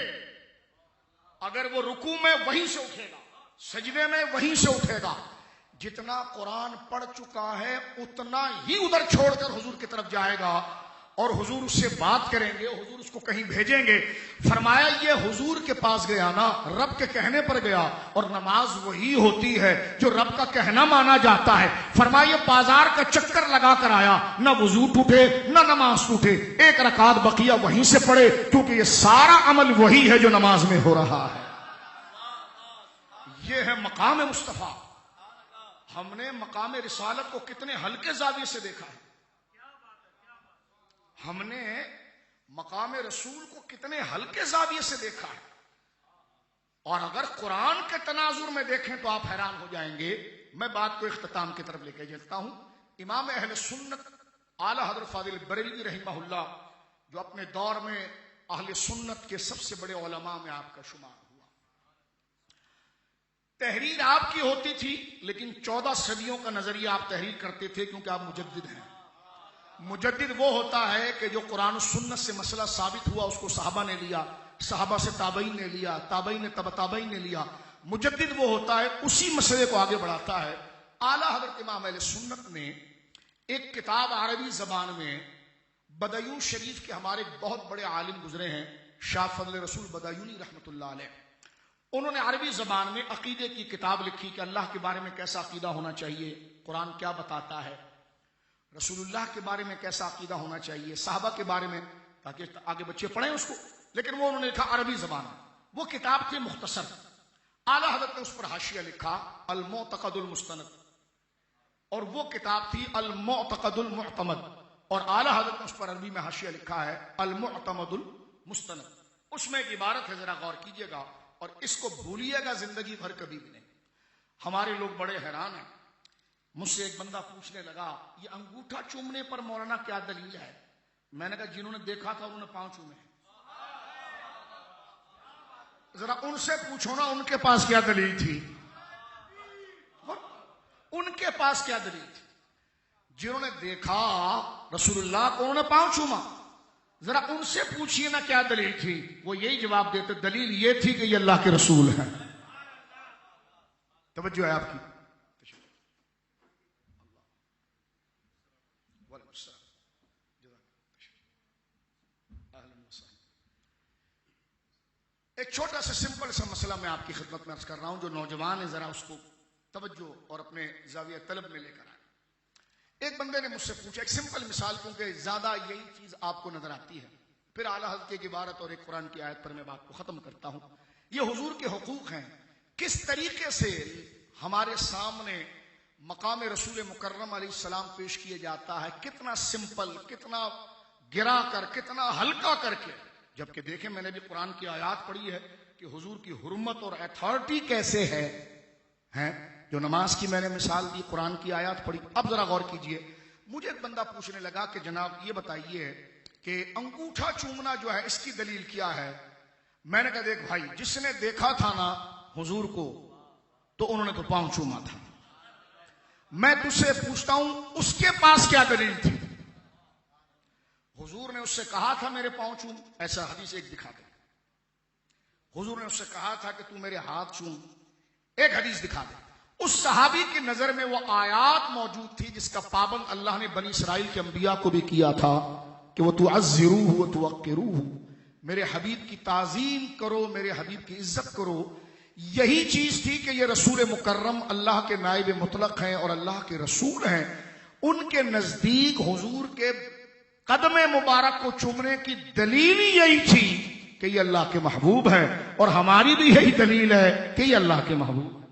اگر وہ رکوع میں وہیں سے اٹھے گا، سجدے میں وہیں سے اٹھے گا، جتنا قرآن پڑھ چکا ہے اتنا ہی ادھر چھوڑ کر حضور کی طرف جائے گا اور حضور اس سے بات کریں گے، حضور اس کو کہیں بھیجیں گے۔ فرمایا یہ حضور کے پاس گیا نا، رب کے کہنے پر گیا، اور نماز وہی ہوتی ہے جو رب کا کہنا مانا جاتا ہے۔ فرمایا یہ بازار کا چکر لگا کر آیا، نہ وضو ٹوٹے نہ نماز ٹوٹے، 1 رکعت بقیہ وہیں سے پڑھے، کیونکہ یہ سارا عمل وہی ہے جو نماز میں ہو رہا ہے۔ یہ ہے مقام مصطفیٰ۔ ہم نے مقام رسالت کو کتنے ہلکے زاویے سے دیکھا ہے، ہم نے مقام رسول کو کتنے ہلکے زاویے سے دیکھا ہے، اور اگر قرآن کے تناظر میں دیکھیں تو آپ حیران ہو جائیں گے۔ میں بات کو اختتام کی طرف لے کے چلتا ہوں۔ امام اہل سنت اعلیٰ حضرت فاضل بریلوی رحمہ اللہ، جو اپنے دور میں اہل سنت کے سب سے بڑے علماء میں آپ کا شمار ہوا، تحریر آپ کی ہوتی تھی لیکن 14 صدیوں کا نظریہ آپ تحریر کرتے تھے، کیونکہ آپ مجدد ہیں۔ مجدد وہ ہوتا ہے کہ جو قرآن و سنت سے مسئلہ ثابت ہوا اس کو صحابہ نے لیا، صحابہ سے تابعین نے لیا، تابعین نے تبع تابعین نے لیا۔ مجدد وہ ہوتا ہے اسی مسئلے کو آگے بڑھاتا ہے۔ اعلیٰ حضرت امام اہل سنت نے ایک کتاب عربی زبان میں بدایون شریف کے ہمارے بہت بڑے عالم گزرے ہیں، شاہ فضل رسول بدایونی رحمۃ اللہ علیہ، انہوں نے عربی زبان میں عقیدے کی کتاب لکھی کہ اللہ کے بارے میں کیسا عقیدہ ہونا چاہیے، قرآن کیا بتاتا ہے، رسول اللہ کے بارے میں کیسا عقیدہ ہونا چاہیے، صحابہ کے بارے میں، تاکہ آگے بچے پڑھیں اس کو، لیکن وہ انہوں نے لکھا عربی زبان میں۔ وہ کتاب تھی مختصر، اعلیٰ حضرت نے اس پر حاشیہ لکھا المعتقد المستند، اور وہ کتاب تھی المعتقد المعتمد، اور اعلیٰ حضرت نے اس پر عربی میں حاشیہ لکھا ہے المعتمد المستند۔ اس میں ایک عبارت ہے، ذرا غور کیجئے گا اور اس کو بھولیے گا زندگی بھر کبھی بھی نہیں۔ ہمارے لوگ بڑے حیران ہیں، مجھ سے ایک بندہ پوچھنے لگا یہ انگوٹھا چومنے پر مولانا کیا دلیل ہے؟ میں نے کہا جنہوں نے دیکھا تھا انہوں نے پاؤں چومے، ذرا ان سے پوچھو نا ان کے پاس کیا دلیل تھی، ان کے پاس کیا دلیل تھی؟ جنہوں نے دیکھا رسول اللہ کو انہوں نے پاؤں چوما، ذرا ان سے پوچھئے نا کیا دلیل تھی، وہ یہی جواب دیتے دلیل یہ تھی کہ یہ اللہ کے رسول ہیں۔ توجہ ہے آپ کی؟ ایک چھوٹا سا سمپل سا مسئلہ میں آپ کی خدمت میں عرض کر رہا ہوں، جو نوجوان ہیں ذرا اس کو توجہ اور اپنے زاویہ طلب میں لے کر آئے۔ ایک بندے نے مجھ سے پوچھا، ایک سمپل مثال، کیونکہ زیادہ یہی چیز آپ کو نظر آتی ہے، پھر اعلیٰ حضرت کی ایک عبارت اور ایک قرآن کی آیت پر میں بات کو ختم کرتا ہوں۔ یہ حضور کے حقوق ہیں، کس طریقے سے ہمارے سامنے مقام رسول مکرم علیہ السلام پیش کیے جاتا ہے، کتنا سمپل، کتنا گرا کر، کتنا ہلکا کر کے، جبکہ دیکھیں میں نے بھی قرآن کی آیات پڑھی ہے کہ حضور کی حرمت اور ایتھارٹی کیسے ہے، جو نماز کی میں نے مثال دی، قرآن کی آیات پڑھی۔ اب ذرا غور کیجئے، مجھے ایک بندہ پوچھنے لگا کہ جناب یہ بتائیے کہ انگوٹھا چومنا جو ہے اس کی دلیل کیا ہے؟ میں نے کہا دیکھ بھائی، جس نے دیکھا تھا نا حضور کو تو انہوں نے تو پاؤں چوما تھا، میں تجھ سے پوچھتا ہوں اس کے پاس کیا دلیل تھی؟ حضور نے اس سے کہا تھا میرے پاؤں چوم، ایسا حدیث ایک دکھا دے۔ حضور نے اس سے کہا تھا کہ تو میرے ہاتھ چوم، ایک حدیث دکھا دے۔ اس صحابی کی نظر میں وہ آیات موجود تھی جس کا پابند اللہ نے بنی اسرائیل کے انبیاء کو بھی کیا تھا کہ وہ تعزروہ و توقروہ، میرے حبیب کی تعظیم کرو، میرے حبیب کی عزت کرو۔ یہی چیز تھی کہ یہ رسول مکرم اللہ کے نائب مطلق ہیں اور اللہ کے رسول ہیں، ان کے نزدیک حضور کے قدم مبارک کو چومنے کی دلیل یہی تھی کہ یہ اللہ کے محبوب ہے، اور ہماری بھی یہی دلیل ہے کہ یہ اللہ کے محبوب ہے۔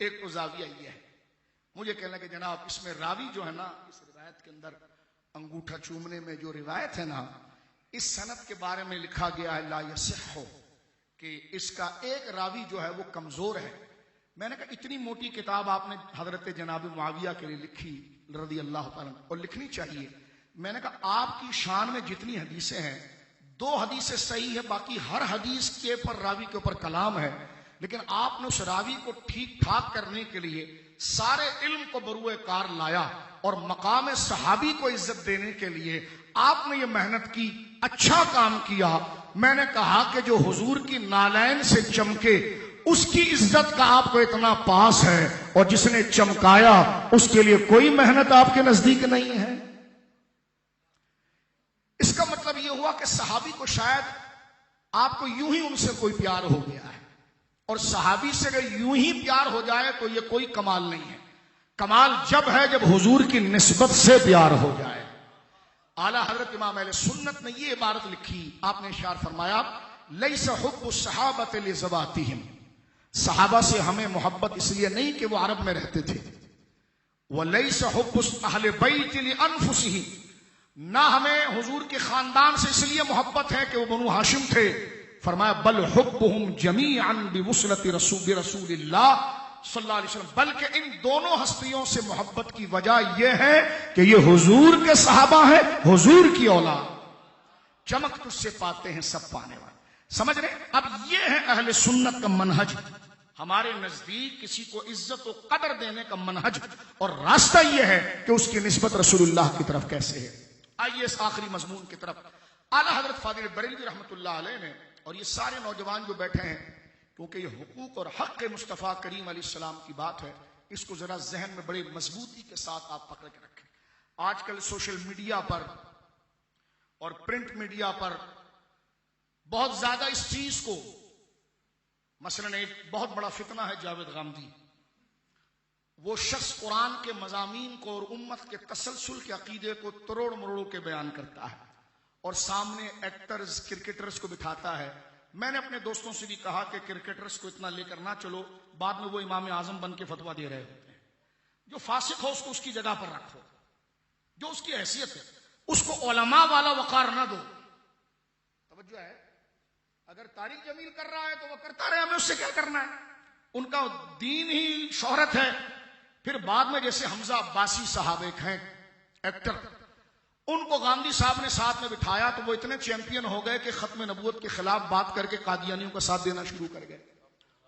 ایک تو زاویہ یہ ہے، مجھے کہنا کہ جناب اس میں راوی جو ہے نا، اس روایت کے اندر انگوٹھا چومنے میں جو روایت ہے نا، اس سند کے بارے میں لکھا گیا ہے لا یصح، کہ اس کا ایک راوی جو ہے وہ کمزور ہے۔ میں نے کہا اتنی موٹی کتاب آپ نے حضرت جناب معاویہ کے لیے لکھی رضی اللہ تعالیٰ، اور لکھنی چاہیے۔ میں نے کہا آپ کی شان میں جتنی حدیثیں ہیں، 2 حدیثیں صحیح ہے، باقی ہر حدیث کے پر راوی کے اوپر کلام ہے، لیکن آپ نے اس راوی کو ٹھیک ٹھاک کرنے کے لیے سارے علم کو بروئے کار لایا، اور مقام صحابی کو عزت دینے کے لیے آپ نے یہ محنت کی، اچھا کام کیا۔ میں نے کہا کہ جو حضور کی نالین سے چمکے اس کی عزت کا آپ کو اتنا پاس ہے، اور جس نے چمکایا اس کے لیے کوئی محنت آپ کے نزدیک نہیں ہے۔ اس کا مطلب یہ ہوا کہ صحابی کو شاید آپ کو یوں ہی ان سے کوئی پیار ہو گیا ہے، اور صحابی سے اگر یوں ہی پیار ہو جائے تو یہ کوئی کمال نہیں ہے۔ کمال جب ہے جب حضور کی نسبت سے پیار ہو جائے۔ اعلیٰ حضرت امام اہل سنت نے یہ عبارت لکھی، آپ نے اشارہ فرمایا لیس حب الصحابۃ لذواتہم، صحابہ سے ہمیں محبت اس لیے نہیں کہ وہ عرب میں رہتے تھے، ولیس حب اہل بیت لانفسہم، نہ ہمیں حضور کے خاندان سے اس لیے محبت ہے کہ وہ بنو ہاشم تھے، فرمایا بل حبہم جمیعا بوصلۃ رسول اللہ صلی اللہ علیہ وسلم، بلکہ ان دونوں ہستیوں سے محبت کی وجہ یہ ہے کہ یہ حضور کے صحابہ ہیں، حضور کی اولاد، چمک تجھ سے پاتے ہیں سب پانے والے۔ سمجھ رہے؟ اب یہ ہے اہل سنت کا منہج، ہمارے نزدیک کسی کو عزت و قدر دینے کا منہج اور راستہ یہ ہے کہ اس کی نسبت رسول اللہ کی طرف کیسے ہے۔ آئیے اس آخری مضمون کی طرف۔ اعلیٰ حضرت فاضل بریلوی رحمۃ اللہ علیہ نے، اور یہ سارے نوجوان جو بیٹھے ہیں، کیونکہ یہ حقوق اور حق مصطفیٰ کریم علیہ السلام کی بات ہے، اس کو ذرا ذہن میں بڑی مضبوطی کے ساتھ آپ پکڑ کے رکھیں۔ آج کل سوشل میڈیا پر اور پرنٹ میڈیا پر بہت زیادہ اس چیز کو، مثلا ایک بہت بڑا فتنہ ہے جاوید غامدی، وہ شخص قرآن کے مضامین کو اور امت کے تسلسل کے عقیدے کو تروڑ مروڑ کے بیان کرتا ہے اور سامنے ایکٹرز کرکٹرز کو بٹھاتا ہے. میں نے اپنے دوستوں سے بھی کہا کہ کرکٹرز کو اتنا لے کر نہ چلو، بعد میں وہ امام اعظم بن کے فتویٰ دے رہے ہوتے ہیں. جو فاسق ہو اس کو اس کی جگہ پر رکھو، جو اس کی حیثیت ہے اس کو علماء والا وقار نہ دو. توجہ ہے، اگر طارق جمیل کر رہا ہے تو وہ کرتا رہے، ہمیں اس سے کیا کرنا ہے؟ ان کا دین ہی شہرت ہے. پھر بعد میں جیسے حمزہ عباسی صاحب ایک ہیں ایکٹر، ان کو گاندھی صاحب نے ساتھ میں بٹھایا تو وہ اتنے چیمپئن ہو گئے کہ ختم نبوت کے خلاف بات کر کے قادیانیوں کا ساتھ دینا شروع کر گئے،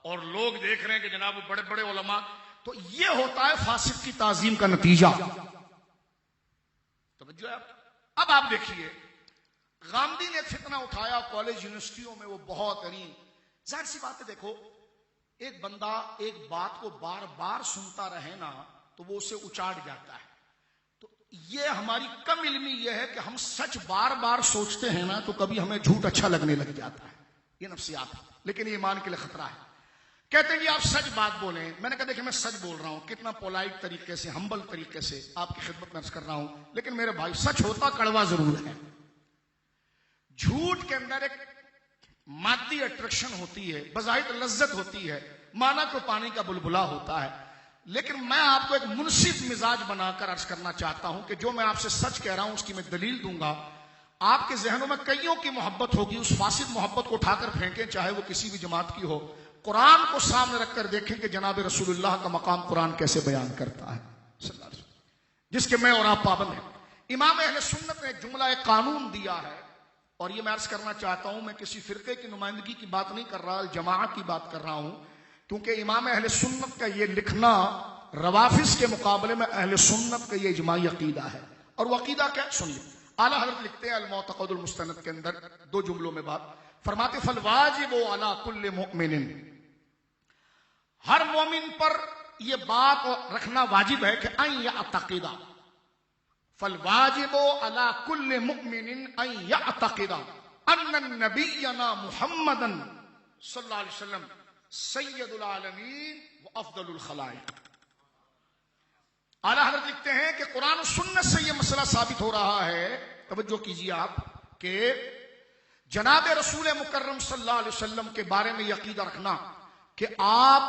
اور لوگ دیکھ رہے ہیں کہ جناب وہ بڑے بڑے علماء. تو یہ ہوتا ہے فاسق کی تعظیم کا نتیجہ. توجہ ہے. اب آپ دیکھیے غامدی نے فتنہ اٹھایا کالج یونیورسٹیوں میں، وہ بہت ظاہر سی بات ہے. دیکھو ایک بندہ ایک بات کو بار بار سنتا رہے نا تو وہ اسے اچاڑ جاتا ہے. تو یہ ہماری کم علمی یہ ہے کہ ہم سچ بار بار سوچتے ہیں نا تو کبھی ہمیں جھوٹ اچھا لگنے لگ جاتا ہے. یہ نفسیات ہے، لیکن یہ ایمان کے لیے خطرہ ہے. کہتے ہیں جی آپ سچ بات بولیں. میں نے کہا دیکھیں میں سچ بول رہا ہوں، کتنا پولائٹ طریقے سے، ہمبل طریقے سے آپ کی خدمت میں عرض کر رہا ہوں، لیکن میرے بھائی سچ ہوتا کڑوا ضرور ہے. جھوٹ کے اندر ایک مادی اٹریکشن ہوتی ہے، بظاہر لذت ہوتی ہے، مانا کو پانی کا بلبلا ہوتا ہے. لیکن میں آپ کو ایک منصف مزاج بنا کر عرض کرنا چاہتا ہوں کہ جو میں آپ سے سچ کہہ رہا ہوں اس کی میں دلیل دوں گا. آپ کے ذہنوں میں کئیوں کی محبت ہوگی، اس فاسد محبت کو اٹھا کر پھینکیں چاہے وہ کسی بھی جماعت کی ہو. قرآن کو سامنے رکھ کر دیکھیں کہ جناب رسول اللہ کا مقام قرآن کیسے بیان کرتا ہے صلی اللہ علیہ وسلم، جس کے میں اور آپ پابند ہیں. امام اہل سنت نے جملہ ایک قانون دیا ہے، اور یہ میں عرض کرنا چاہتا ہوں، میں کسی فرقے کی نمائندگی کی بات نہیں کر رہا، جماعت کی بات کر رہا ہوں، کیونکہ امام اہل سنت کا یہ لکھنا روافظ کے مقابلے میں اہل سنت کا یہ اجماعی عقیدہ ہے. اور وہ عقیدہ کیا؟ سنیے. اعلیٰ حضرت لکھتے ہیں المعتقد المستند کے اندر دو جملوں میں بات فرماتے، فالواجب علی کل مؤمن، ہر مومن پر یہ بات رکھنا واجب ہے کہ ان یعتقد، فالواجب علی کل مؤمن ان یعتقد ان نبینا محمدا صلی اللہ علیہ وسلم سید العالمین و افضل الخلائق. اعلیٰ حضرت لکھتے ہیں کہ قرآن و سنت سے یہ مسئلہ ثابت ہو رہا ہے، توجہ کیجیے آپ، کہ جناب رسول مکرم صلی اللہ علیہ وسلم کے بارے میں یہ عقیدہ رکھنا کہ آپ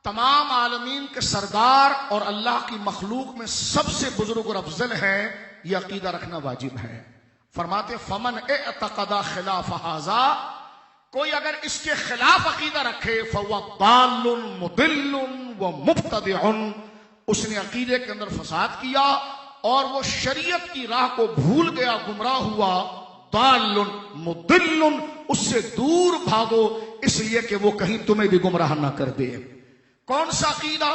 تمام عالمین کے سردار اور اللہ کی مخلوق میں سب سے بزرگ اور افضل ہیں، یہ عقیدہ رکھنا واجب ہے. فرماتے فمن اعتقد خلاف ھذا، کوئی اگر اس کے خلاف عقیدہ رکھے فهو ضال مضل ومبتدع، اس نے عقیدے کے اندر فساد کیا اور وہ شریعت کی راہ کو بھول گیا، گمراہ ہوا. ضال مضل، اس سے دور بھاگو اس لیے کہ وہ کہیں تمہیں بھی گمراہ نہ کر دے. کون سا عقیدہ؟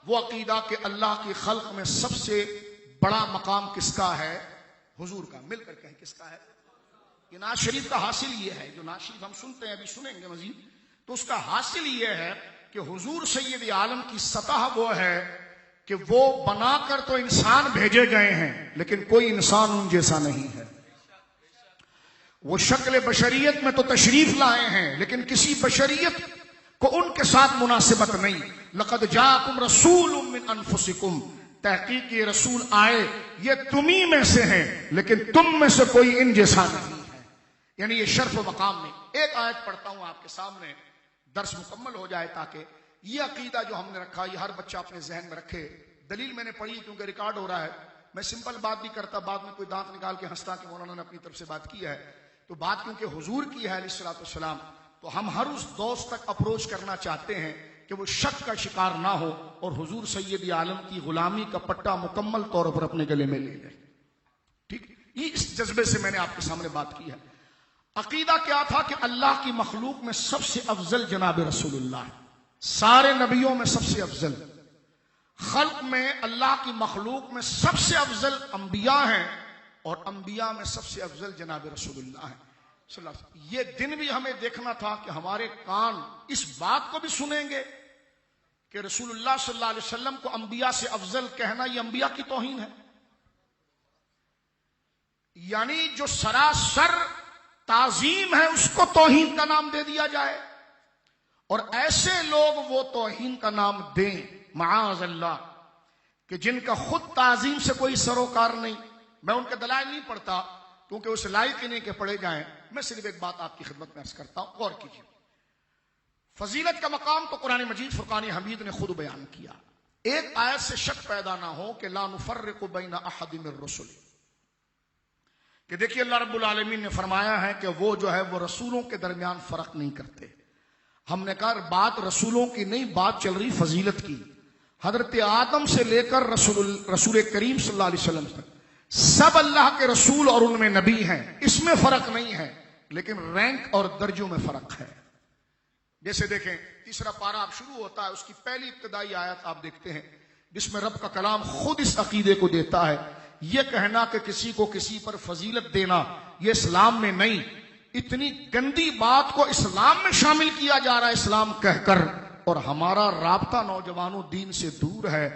وہ عقیدہ کہ اللہ کی خلق میں سب سے بڑا مقام کس کا ہے؟ حضور کا. مل کر کہیں کس کا ہے؟ یہ ناز شریف کا حاصل یہ ہے، جو ناز شریف ہم سنتے ہیں ابھی سنیں گے مزید، تو اس کا حاصل یہ ہے کہ حضور سید عالم کی سطح وہ ہے کہ وہ بنا کر تو انسان بھیجے گئے ہیں لیکن کوئی انسان ان جیسا نہیں ہے. وہ شکل بشریت میں تو تشریف لائے ہیں لیکن کسی بشریت کو ان کے ساتھ مناسبت نہیں. لقد جاءکم رسول من انفسکم، تحقیق یہ رسول آئے یہ تمہیں میں سے ہیں لیکن تم میں سے کوئی ان جیسا نہیں ہے. یعنی یہ شرف و مقام میں. ایک آیت پڑھتا ہوں آپ کے سامنے، درس مکمل ہو جائے تاکہ یہ عقیدہ جو ہم نے رکھا یہ ہر بچہ اپنے ذہن میں رکھے. دلیل میں نے پڑھی کیونکہ ریکارڈ ہو رہا ہے، میں سمپل بات نہیں کرتا، بعد میں کوئی دانت نکال کے ہنستا کہ مولانا نے اپنی طرف سے بات کی ہے. تو بات کیونکہ حضور کی ہے علیہ الصلوۃ والسلام، تو ہم ہر اس دوست تک اپروچ کرنا چاہتے ہیں کہ وہ شک کا شکار نہ ہو اور حضور سید عالم کی غلامی کا پٹا مکمل طور پر اپنے گلے میں لے لے. ٹھیک، یہ اس جذبے سے میں نے آپ کے سامنے بات کی ہے. عقیدہ کیا تھا کہ اللہ کی مخلوق میں سب سے افضل جناب رسول اللہ ہے، سارے نبیوں میں سب سے افضل، خلق میں اللہ کی مخلوق میں سب سے افضل انبیاء ہیں اور انبیاء میں سب سے افضل جناب رسول اللہ ہیں صلی اللہ علیہ وسلم. یہ دن بھی ہمیں دیکھنا تھا کہ ہمارے کان اس بات کو بھی سنیں گے کہ رسول اللہ صلی اللہ علیہ وسلم کو انبیاء سے افضل کہنا یہ انبیاء کی توہین ہے. یعنی جو سراسر تعظیم ہے اس کو توہین کا نام دے دیا جائے، اور ایسے لوگ وہ توہین کا نام دیں معاذ اللہ کہ جن کا خود تعظیم سے کوئی سروکار نہیں۔ میں ان کے دلائل نہیں پڑھتا کیونکہ اس لائق ہی نہیں کہ پڑھے جائیں، میں صرف ایک بات آپ کی خدمت میں عرض کرتا ہوں، غور کیجیے۔ فضیلت کا مقام تو قرآن مجید فرقان حمید نے خود بیان کیا۔ ایک آیت سے شک پیدا نہ ہو کہ لا نفرق بین احد من الرسل، کہ دیکھیے اللہ رب العالمین نے فرمایا ہے کہ وہ جو ہے وہ رسولوں کے درمیان فرق نہیں کرتے۔ ہم نے کہا بات رسولوں کی نہیں، بات چل رہی فضیلت کی۔ حضرت آدم سے لے کر رسول کریم صلی اللہ علیہ وسلم تک سب اللہ کے رسول اور ان میں نبی ہیں، اس میں فرق نہیں ہے، لیکن رینک اور درجوں میں فرق ہے۔ جیسے دیکھیں تیسرا پارہ اب شروع ہوتا ہے، اس کی پہلی ابتدائی آیت آپ دیکھتے ہیں جس میں رب کا کلام خود اس عقیدے کو دیتا ہے۔ یہ کہنا کہ کسی کو کسی پر فضیلت دینا یہ اسلام میں نہیں، اتنی گندی بات کو اسلام میں شامل کیا جا رہا ہے اسلام کہہ کر، اور ہمارا رابطہ نوجوانوں دین سے دور ہے۔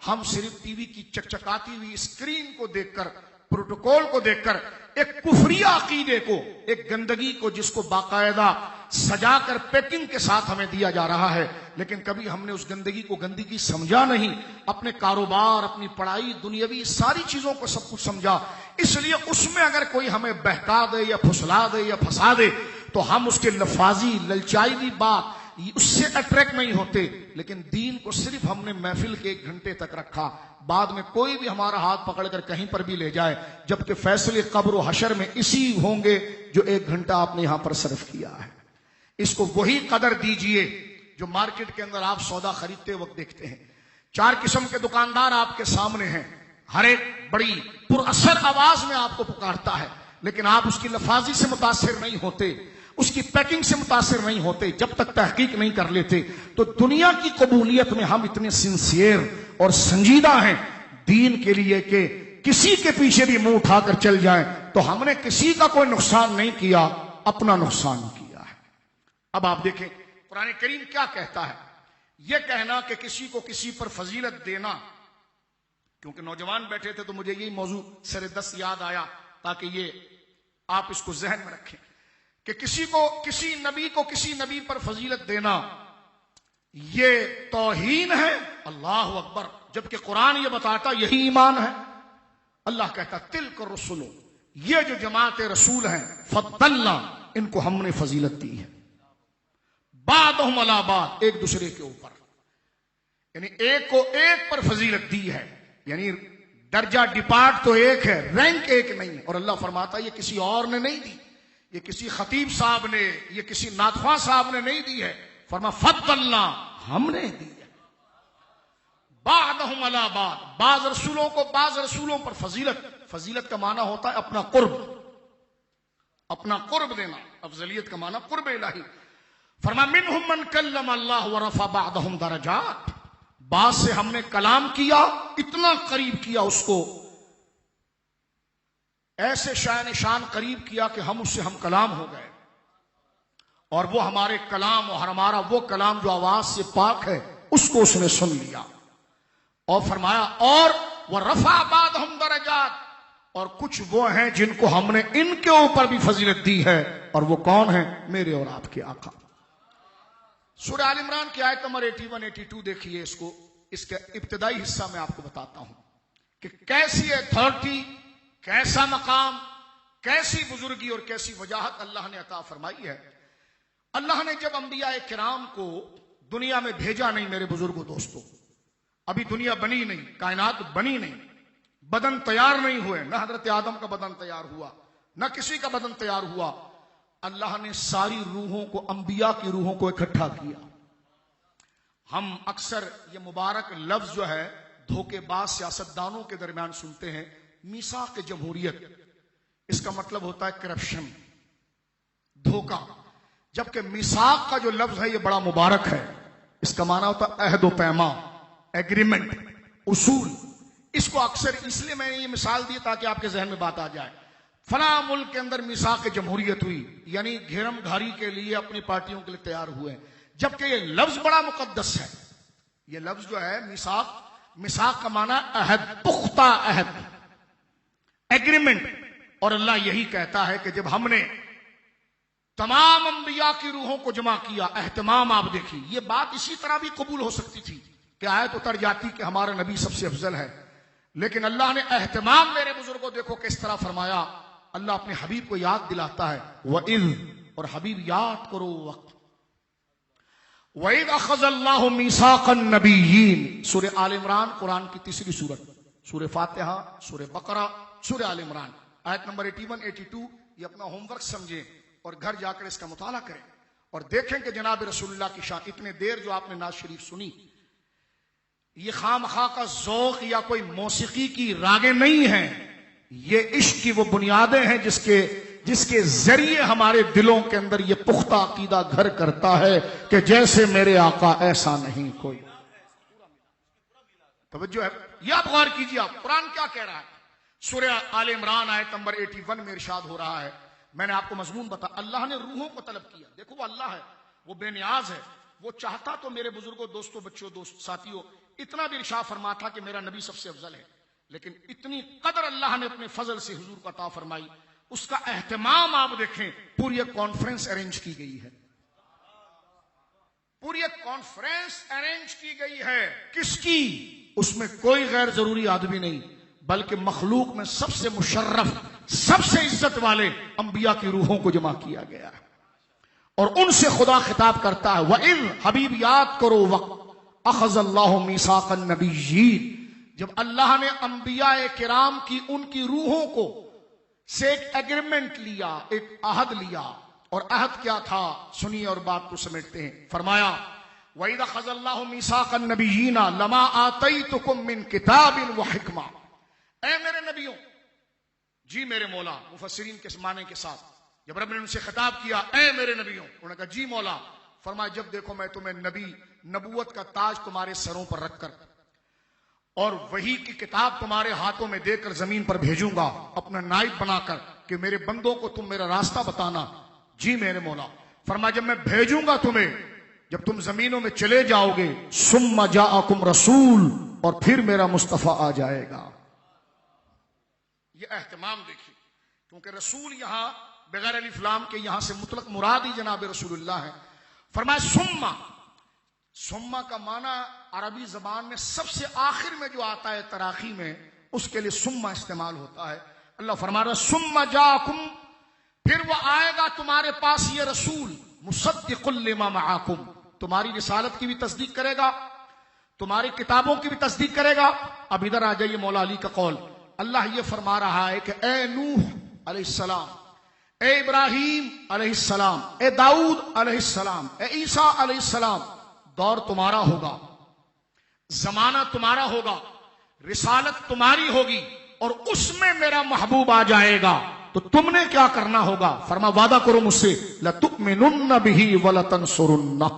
ہم صرف ٹی وی کی چکچکاتی ہوئی اسکرین کو دیکھ کر، پروٹوکول کو دیکھ کر ایک کفریہ عقیدے کو، ایک گندگی کو جس کو باقاعدہ سجا کر پیکنگ کے ساتھ ہمیں دیا جا رہا ہے، لیکن کبھی ہم نے اس گندگی کو گندگی سمجھا نہیں۔ اپنے کاروبار، اپنی پڑھائی، دنیاوی ساری چیزوں کو سب کچھ سمجھا، اس لیے اس میں اگر کوئی ہمیں بہکا دے یا پھسلا دے یا پھنسا دے تو ہم اس کے لفاظی للچائی ہوئی بات اس سے اٹریکٹ نہیں ہوتے۔ لیکن دین کو صرف ہم نے محفل کے 1 گھنٹے تک رکھا، بعد میں کوئی بھی ہمارا ہاتھ پکڑ کر کہیں پر بھی لے جائے، جبکہ فیصلے قبر و حشر میں اسی ہوں گے جو 1 گھنٹہ آپ نے یہاں پر صرف کیا ہے۔ اس کو وہی قدر دیجئے جو مارکیٹ کے اندر آپ سودا خریدتے وقت دیکھتے ہیں۔ 4 قسم کے دکاندار آپ کے سامنے ہیں، ہر ایک بڑی پر اثر آواز میں آپ کو پکارتا ہے، لیکن آپ اس کی لفاظی سے متاثر نہیں ہوتے، اس کی پیکنگ سے متاثر نہیں ہوتے جب تک تحقیق نہیں کر لیتے۔ تو دنیا کی قبولیت میں ہم اتنے سنسیئر اور سنجیدہ ہیں دین کے لیے کہ کسی کے پیچھے بھی منہ اٹھا کر چل جائیں تو ہم نے کسی کا کوئی نقصان نہیں کیا، اپنا نقصان کیا ہے۔ اب آپ دیکھیں قرآن کریم کیا کہتا ہے۔ یہ کہنا کہ کسی کو کسی پر فضیلت دینا، کیونکہ نوجوان بیٹھے تھے تو مجھے یہی موضوع سر دست یاد آیا تاکہ یہ آپ اس کو ذہن میں رکھیں کہ کسی نبی کو کسی نبی پر فضیلت دینا یہ توہین ہے، اللہ اکبر، جبکہ قرآن یہ بتاتا یہی ایمان ہے۔ اللہ کہتا تلک الرسل، یہ جو جماعت رسول ہیں، فضلنا، ان کو ہم نے فضیلت دی ہے، بعضهم علی بعض، ایک دوسرے کے اوپر، یعنی ایک کو ایک پر فضیلت دی ہے، یعنی درجہ ڈپارٹ تو ایک ہے، رینک ایک نہیں ہے۔ اور اللہ فرماتا یہ کسی اور نے نہیں دی، یہ کسی خطیب صاحب نے، یہ کسی ناتخواں صاحب نے نہیں دی ہے، فرما فضلنا، ہم نے دی ہے، بعضهم علی بعض، بعض رسولوں کو بعض رسولوں پر فضیلت۔ فضیلت کا معنی ہوتا ہے اپنا قرب، اپنا قرب دینا، افضلیت کا معنی قرب الہی۔ فرما منہم من کلم اللہ ورفع بعضهم درجات، بعض سے ہم نے کلام کیا، اتنا قریب کیا اس کو، ایسے شان شان قریب کیا کہ ہم اس سے ہم کلام ہو گئے، اور وہ ہمارے کلام اور ہمارا وہ کلام جو آواز سے پاک ہے اس کو اس نے سن لیا۔ اور فرمایا اور وَرَفَعَ بَعْضَهُمْ دَرَجَاتٍ، اور کچھ وہ ہیں جن کو ہم نے ان کے اوپر بھی فضیلت دی ہے، اور وہ کون ہیں؟ میرے اور آپ کے آقا۔ سورہ آل عمران کی آیت نمبر 81 82 دیکھیے، اس کا ابتدائی حصہ میں آپ کو بتاتا ہوں کہ کیسی اتھارٹی، کیسا مقام، کیسی بزرگی اور کیسی وجاہت اللہ نے عطا فرمائی ہے۔ اللہ نے جب انبیاء کرام کو دنیا میں بھیجا نہیں میرے بزرگوں دوستوں، ابھی دنیا بنی نہیں، کائنات بنی نہیں، بدن تیار نہیں ہوئے، نہ حضرت آدم کا بدن تیار ہوا، نہ کسی کا بدن تیار ہوا، اللہ نے ساری روحوں کو، انبیاء کی روحوں کو اکٹھا کیا۔ ہم اکثر یہ مبارک لفظ جو ہے دھوکے باز سیاستدانوں کے درمیان سنتے ہیں، میثاق جمہوریت، اس کا مطلب ہوتا ہے کرپشن، دھوکہ، جبکہ میثاق کا جو لفظ ہے یہ بڑا مبارک ہے، اس کا معنی ہوتا ہے عہد و پیمان، ایگریمنٹ، اصول۔ اس کو اکثر اس لیے میں نے یہ مثال دی تاکہ آپ کے ذہن میں بات آ جائے، فلاں ملک کے اندر میثاق جمہوریت ہوئی، یعنی گھیرم گھاری کے لیے اپنی پارٹیوں کے لیے تیار ہوئے، جبکہ یہ لفظ بڑا مقدس ہے۔ یہ لفظ جو ہے میثاق کا معنی عہد، پختہ عہد، ایگریمنٹ، اور اللہ یہی کہتا ہے کہ جب ہم نے تمام انبیاء کی روحوں کو جمع کیا، اہتمام آپ دیکھیے، یہ بات اسی طرح بھی قبول ہو سکتی تھی کہ آیت اتر جاتی کہ ہمارا نبی سب سے افضل ہے، لیکن اللہ نے اہتمام میرے بزرگوں دیکھو کس طرح فرمایا۔ اللہ اپنے حبیب کو یاد دلاتا ہے، وَإِذْ، اور حبیب یاد کرو وقت، وَإِذْ أَخَذَ اللَّهُ مِيثَاقَ النَّبِيِّينَ، سورہ آل عمران قرآن کی تیسری سورت، سورہ فاتحہ، سورہ بقرہ، سورہ آل عمران، آیت نمبر 81 82، یہ اپنا ہوم ورک سمجھیں اور گھر جا کر اس کا مطالعہ کریں اور دیکھیں کہ جناب رسول اللہ کی شان۔ اتنے دیر جو آپ نے نعت شریف سنی، یہ خام خواہ کا ذوق یا کوئی موسیقی کی راگیں نہیں ہیں، یہ عشق کی وہ بنیادیں ہیں جس کے ذریعے ہمارے دلوں کے اندر یہ پختہ عقیدہ گھر کرتا ہے کہ جیسے میرے آقا ایسا نہیں کوئی۔ توجہ ہے، یہ آپ غور کیجیے، آپ قرآن کیا کہہ رہا ہے۔ سورہ آل عمران آیت نمبر 81 میں ارشاد ہو رہا ہے، میں نے آپ کو مضمون بتا، اللہ نے روحوں کو طلب کیا۔ دیکھو وہ اللہ ہے، وہ بے نیاز ہے، وہ چاہتا تو میرے بزرگوں، دوستوں، بچوں، ساتھیوں اتنا بھی ارشاد فرما تھا کہ میرا نبی سب سے افضل ہے، لیکن اتنی قدر اللہ نے اپنے فضل سے حضور کو عطا فرمائی، اس کا اہتمام آپ دیکھیں، پوری ایک کانفرنس ارینج کی گئی ہے، پوری ایک کانفرنس ارینج کی گئی ہے، کس کی؟ اس میں کوئی غیر ضروری آدمی نہیں، بلکہ مخلوق میں سب سے مشرف، سب سے عزت والے انبیاء کی روحوں کو جمع کیا گیا ہے، اور ان سے خدا خطاب کرتا ہے، وَإِذْ، حبیب یاد کرو وقت، اخذ اللہ میثاق النبیین، جب اللہ نے انبیاء کرام کی ان کی روحوں کو سے ایک ایگریمنٹ لیا، ایک عہد لیا، اور عہد کیا تھا سنیے اور بات کو سمیٹتے ہیں۔ فرمایا وَإِذْ أَخَذَ اللَّهُ مِيثَاقَ النَّبِيِّينَ لَمَا آتَيْتُكُم مِّن كِتَابٍ وَحِكْمَةٍ، اے میرے نبیوں، جی میرے مولا، مفسرین کے معنی کے ساتھ جب رب نے ان سے خطاب کیا، اے میرے نبیوں، انہوں نے کہا جی مولا، فرمایا جب دیکھو میں تمہیں نبی، نبوت کا تاج تمہارے سروں پر رکھ کر اور وحی کی کتاب تمہارے ہاتھوں میں دے کر زمین پر بھیجوں گا اپنا نائب بنا کر کہ میرے بندوں کو تم میرا راستہ بتانا، جی میرے مولا۔ فرمایا جب میں بھیجوں گا تمہیں، جب تم زمینوں میں چلے جاؤ گے، ثم جاءکم رسول، اور پھر میرا مصطفیٰ آ جائے گا۔ یہ اہتمام دیکھیے، کیونکہ رسول یہاں بغیر الف لام کے یہاں سے مطلق مراد ہی جناب رسول اللہ ہے۔ فرمایا ثم کا معنی عربی زبان میں سب سے آخر میں جو آتا ہے تراخی میں، اس کے لیے ثم استعمال ہوتا ہے۔ اللہ فرما رہا ہے ثم جاءکم، پھر وہ آئے گا تمہارے پاس یہ رسول، مصدق لما معاکم، تمہاری رسالت کی بھی تصدیق کرے گا، تمہاری کتابوں کی بھی تصدیق کرے گا۔ اب ادھر آ جائیے مولا علی کا قول، اللہ یہ فرما رہا ہے کہ اے نوح علیہ السلام، اے ابراہیم علیہ السلام، اے داؤد علیہ السلام، اے عیسیٰ علیہ السلام، دور تمہارا ہوگا، زمانہ تمہارا ہوگا، رسالت تمہاری ہوگی، اور اس میں میرا محبوب آ جائے گا، تو تم نے کیا کرنا ہوگا؟ فرما وعدہ کرو مجھ سے، لَتُؤْمِنُنَّ بِهِ وَلَتَنْصُرُنَّهُ،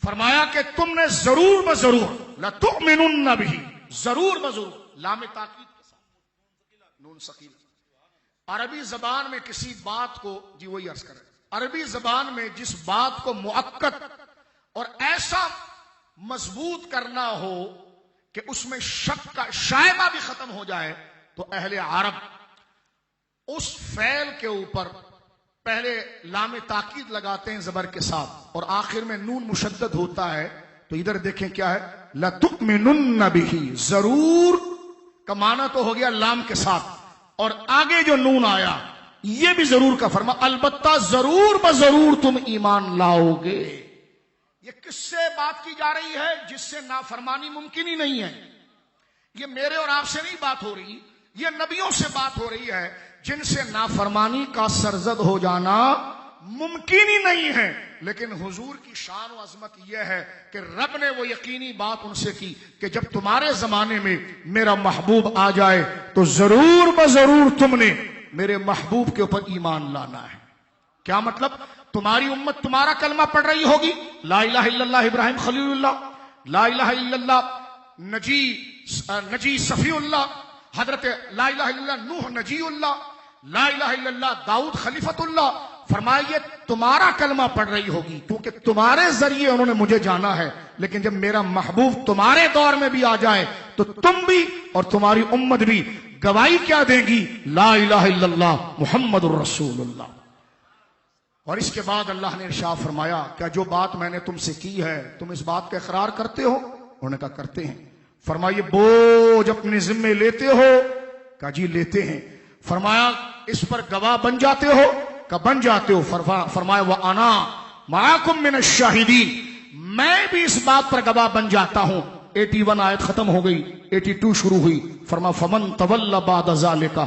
فرمایا کہ تم نے ضرور بضرور، لَتُؤْمِنُنَّ بِهِ، ضرور بضرور، لام تاکید کے ساتھ نون ثقیل۔ عربی زبان میں کسی بات کو، جی وہی عرض کر رہے ہیں، عربی زبان میں جس بات کو مؤکد اور ایسا مضبوط کرنا ہو کہ اس میں شک کا شائبہ بھی ختم ہو جائے، تو اہل عرب اس فعل کے اوپر پہلے لام تاکید لگاتے ہیں زبر کے ساتھ، اور آخر میں نون مشدد ہوتا ہے۔ تو ادھر دیکھیں کیا ہے، لَتُؤْمِنُنَّ بِهِ، ضرور کا معنی تو ہو گیا لام کے ساتھ، اور آگے جو نون آیا یہ بھی ضرور کا فرما، البتہ ضرور بضرور تم ایمان لاؤ گے۔ یہ کس سے بات کی جا رہی ہے؟ جس سے نافرمانی ممکن ہی نہیں ہے۔ یہ میرے اور آپ سے نہیں بات ہو رہی، یہ نبیوں سے بات ہو رہی ہے جن سے نافرمانی کا سرزد ہو جانا ممکن ہی نہیں ہے، لیکن حضور کی شان و عظمت یہ ہے کہ رب نے وہ یقینی بات ان سے کی کہ جب تمہارے زمانے میں میرا محبوب آ جائے تو ضرور بضرور تم نے میرے محبوب کے اوپر ایمان لانا ہے۔ کیا مطلب؟ تمہاری امت تمہارا کلمہ پڑھ رہی ہوگی، لا الہ الا اللہ ابراہیم خلیل اللہ، لا الہ الا اللہ نجی صفی اللہ، حضرت لا الہ الا اللہ نوح نجی اللہ، لا الہ الا اللہ داؤد خلیفت اللہ۔ فرمائیے تمہارا کلمہ پڑھ رہی ہوگی کیونکہ تمہارے ذریعے انہوں نے مجھے جانا ہے، لیکن جب میرا محبوب تمہارے دور میں بھی آ جائے تو تم بھی اور تمہاری امت بھی گواہی کیا دیں گی؟ لا الہ الا اللہ محمد الرسول اللہ۔ اور اس کے بعد اللہ نے ارشاد فرمایا کہ جو بات میں نے تم سے کی ہے تم اس بات کا اقرار کرتے ہو؟ انہوں نے کہا کرتے ہیں۔ فرمایا بوجھ اپنے ذمے لیتے ہو؟ کہا جی لیتے ہیں۔ فرمایا اس پر گواہ بن جاتے ہو؟ کہ بن جاتے ہو۔ فرمایا وَأَنَا مَعَكُمْ مِنَ الشَّاهِدِينَ، میں بھی اس بات پر گواہ بن جاتا ہوں۔ 81 آیت ختم ہو گئی، 82 شروع ہوئی۔ فرمایا فَمَن تَوَلَّ بَعْدَ ذَلِكَ،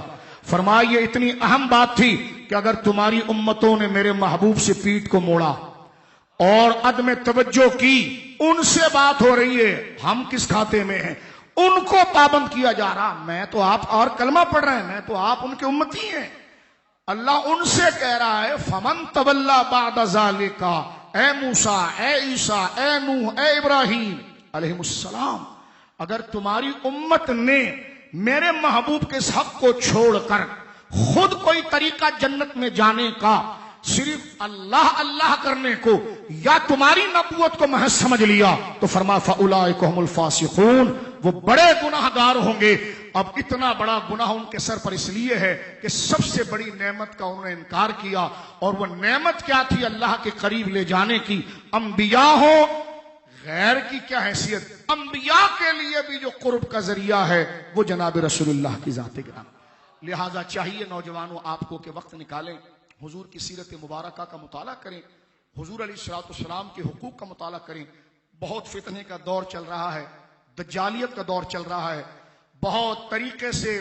فرمایا یہ اتنی اہم بات تھی کہ اگر تمہاری امتوں نے میرے محبوب سے پیٹھ کو موڑا اور عدم توجہ کی، ان سے بات ہو رہی ہے، ہم کس کھاتے میں ہیں، ان کو پابند کیا جا رہا۔ میں تو آپ اور کلمہ پڑھ رہے ہیں، میں تو آپ ان کے امتی ہیں۔ اللہ ان سے کہہ رہا ہے فمن تولا بعد ذالک، اے موسیٰ، اے عیسیٰ، اے نوح، اے ابراہیم علیہ السلام، اگر تمہاری امت نے میرے محبوب کے اس حق کو چھوڑ کر خود کوئی طریقہ جنت میں جانے کا، صرف اللہ اللہ کرنے کو، یا تمہاری نبوت کو محض سمجھ لیا، تو فرمایا فَأُولَٰئِکَ هُمُ الْفَاسِقُونَ، وہ بڑے گناہ گار ہوں گے۔ اب اتنا بڑا گناہ ان کے سر پر اس لیے ہے کہ سب سے بڑی نعمت کا انہوں نے انکار کیا، اور وہ نعمت کیا تھی؟ اللہ کے قریب لے جانے کی۔ انبیاء ہو، غیر کی کیا حیثیت، انبیاء کے لیے بھی جو قرب کا ذریعہ ہے وہ جناب رسول اللہ کی ذات گرامی۔ لہذا چاہیے نوجوانوں آپ کو کہ وقت نکالیں، حضور کی سیرت مبارکہ کا مطالعہ کریں، حضور علیہ الصلوۃ والسلام کے حقوق کا مطالعہ کریں۔ بہت فتنے کا دور چل رہا ہے، دجالیت کا دور چل رہا ہے، بہت طریقے سے،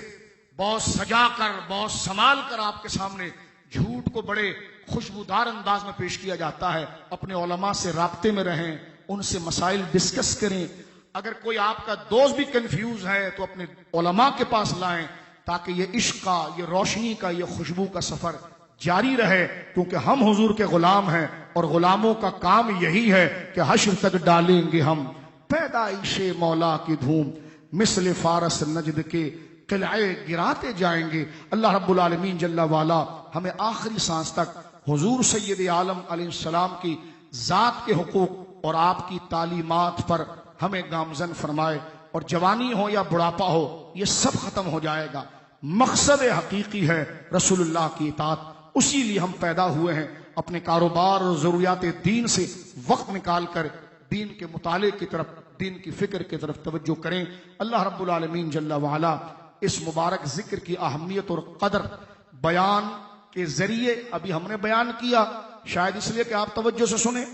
بہت سجا کر، بہت سنبھال کر آپ کے سامنے جھوٹ کو بڑے خوشبودار انداز میں پیش کیا جاتا ہے۔ اپنے علماء سے رابطے میں رہیں، ان سے مسائل ڈسکس کریں۔ اگر کوئی آپ کا دوست بھی کنفیوز ہے تو اپنے علماء کے پاس لائیں، تاکہ یہ عشق کا، یہ روشنی کا، یہ خوشبو کا سفر جاری رہے، کیونکہ ہم حضور کے غلام ہیں، اور غلاموں کا کام یہی ہے کہ حشر تک ڈالیں گے ہم پیدائش مولا کی دھوم، مثل فارس نجد کے قلعے گراتے جائیں گے۔ اللہ رب العالمین جل والا ہمیں آخری سانس تک حضور سید عالم علیہ السلام کی ذات کے حقوق اور آپ کی تعلیمات پر ہمیں گامزن فرمائے، اور جوانی ہو یا بڑھاپا ہو یہ سب ختم ہو جائے گا۔ مقصد حقیقی ہے رسول اللہ کی اطاعت، اسی لیے ہم پیدا ہوئے ہیں۔ اپنے کاروبار اور ضروریات دین سے وقت نکال کر دین کے مطالعے کی طرف، دین کی فکر کی طرف توجہ کریں۔ اللہ رب العالمین جل وعلا اس مبارک ذکر کی اہمیت اور قدر بیان کے ذریعے ابھی ہم نے بیان کیا، شاید اس لیے کہ آپ توجہ سے سنیں،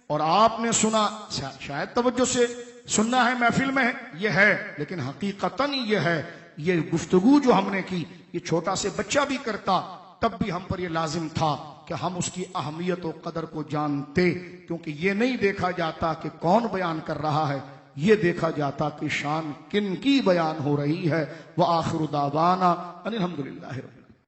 اور آپ نے سنا شاید توجہ سے سننا ہے، محفل میں یہ ہے، لیکن حقیقتاً یہ ہے، یہ گفتگو جو ہم نے کی یہ چھوٹا سے بچہ بھی کرتا تب بھی ہم پر یہ لازم تھا کہ ہم اس کی اہمیت و قدر کو جانتے، کیونکہ یہ نہیں دیکھا جاتا کہ کون بیان کر رہا ہے، یہ دیکھا جاتا کہ شان کن کی بیان ہو رہی ہے۔ وآخر دعوانا ان الحمدللہ رب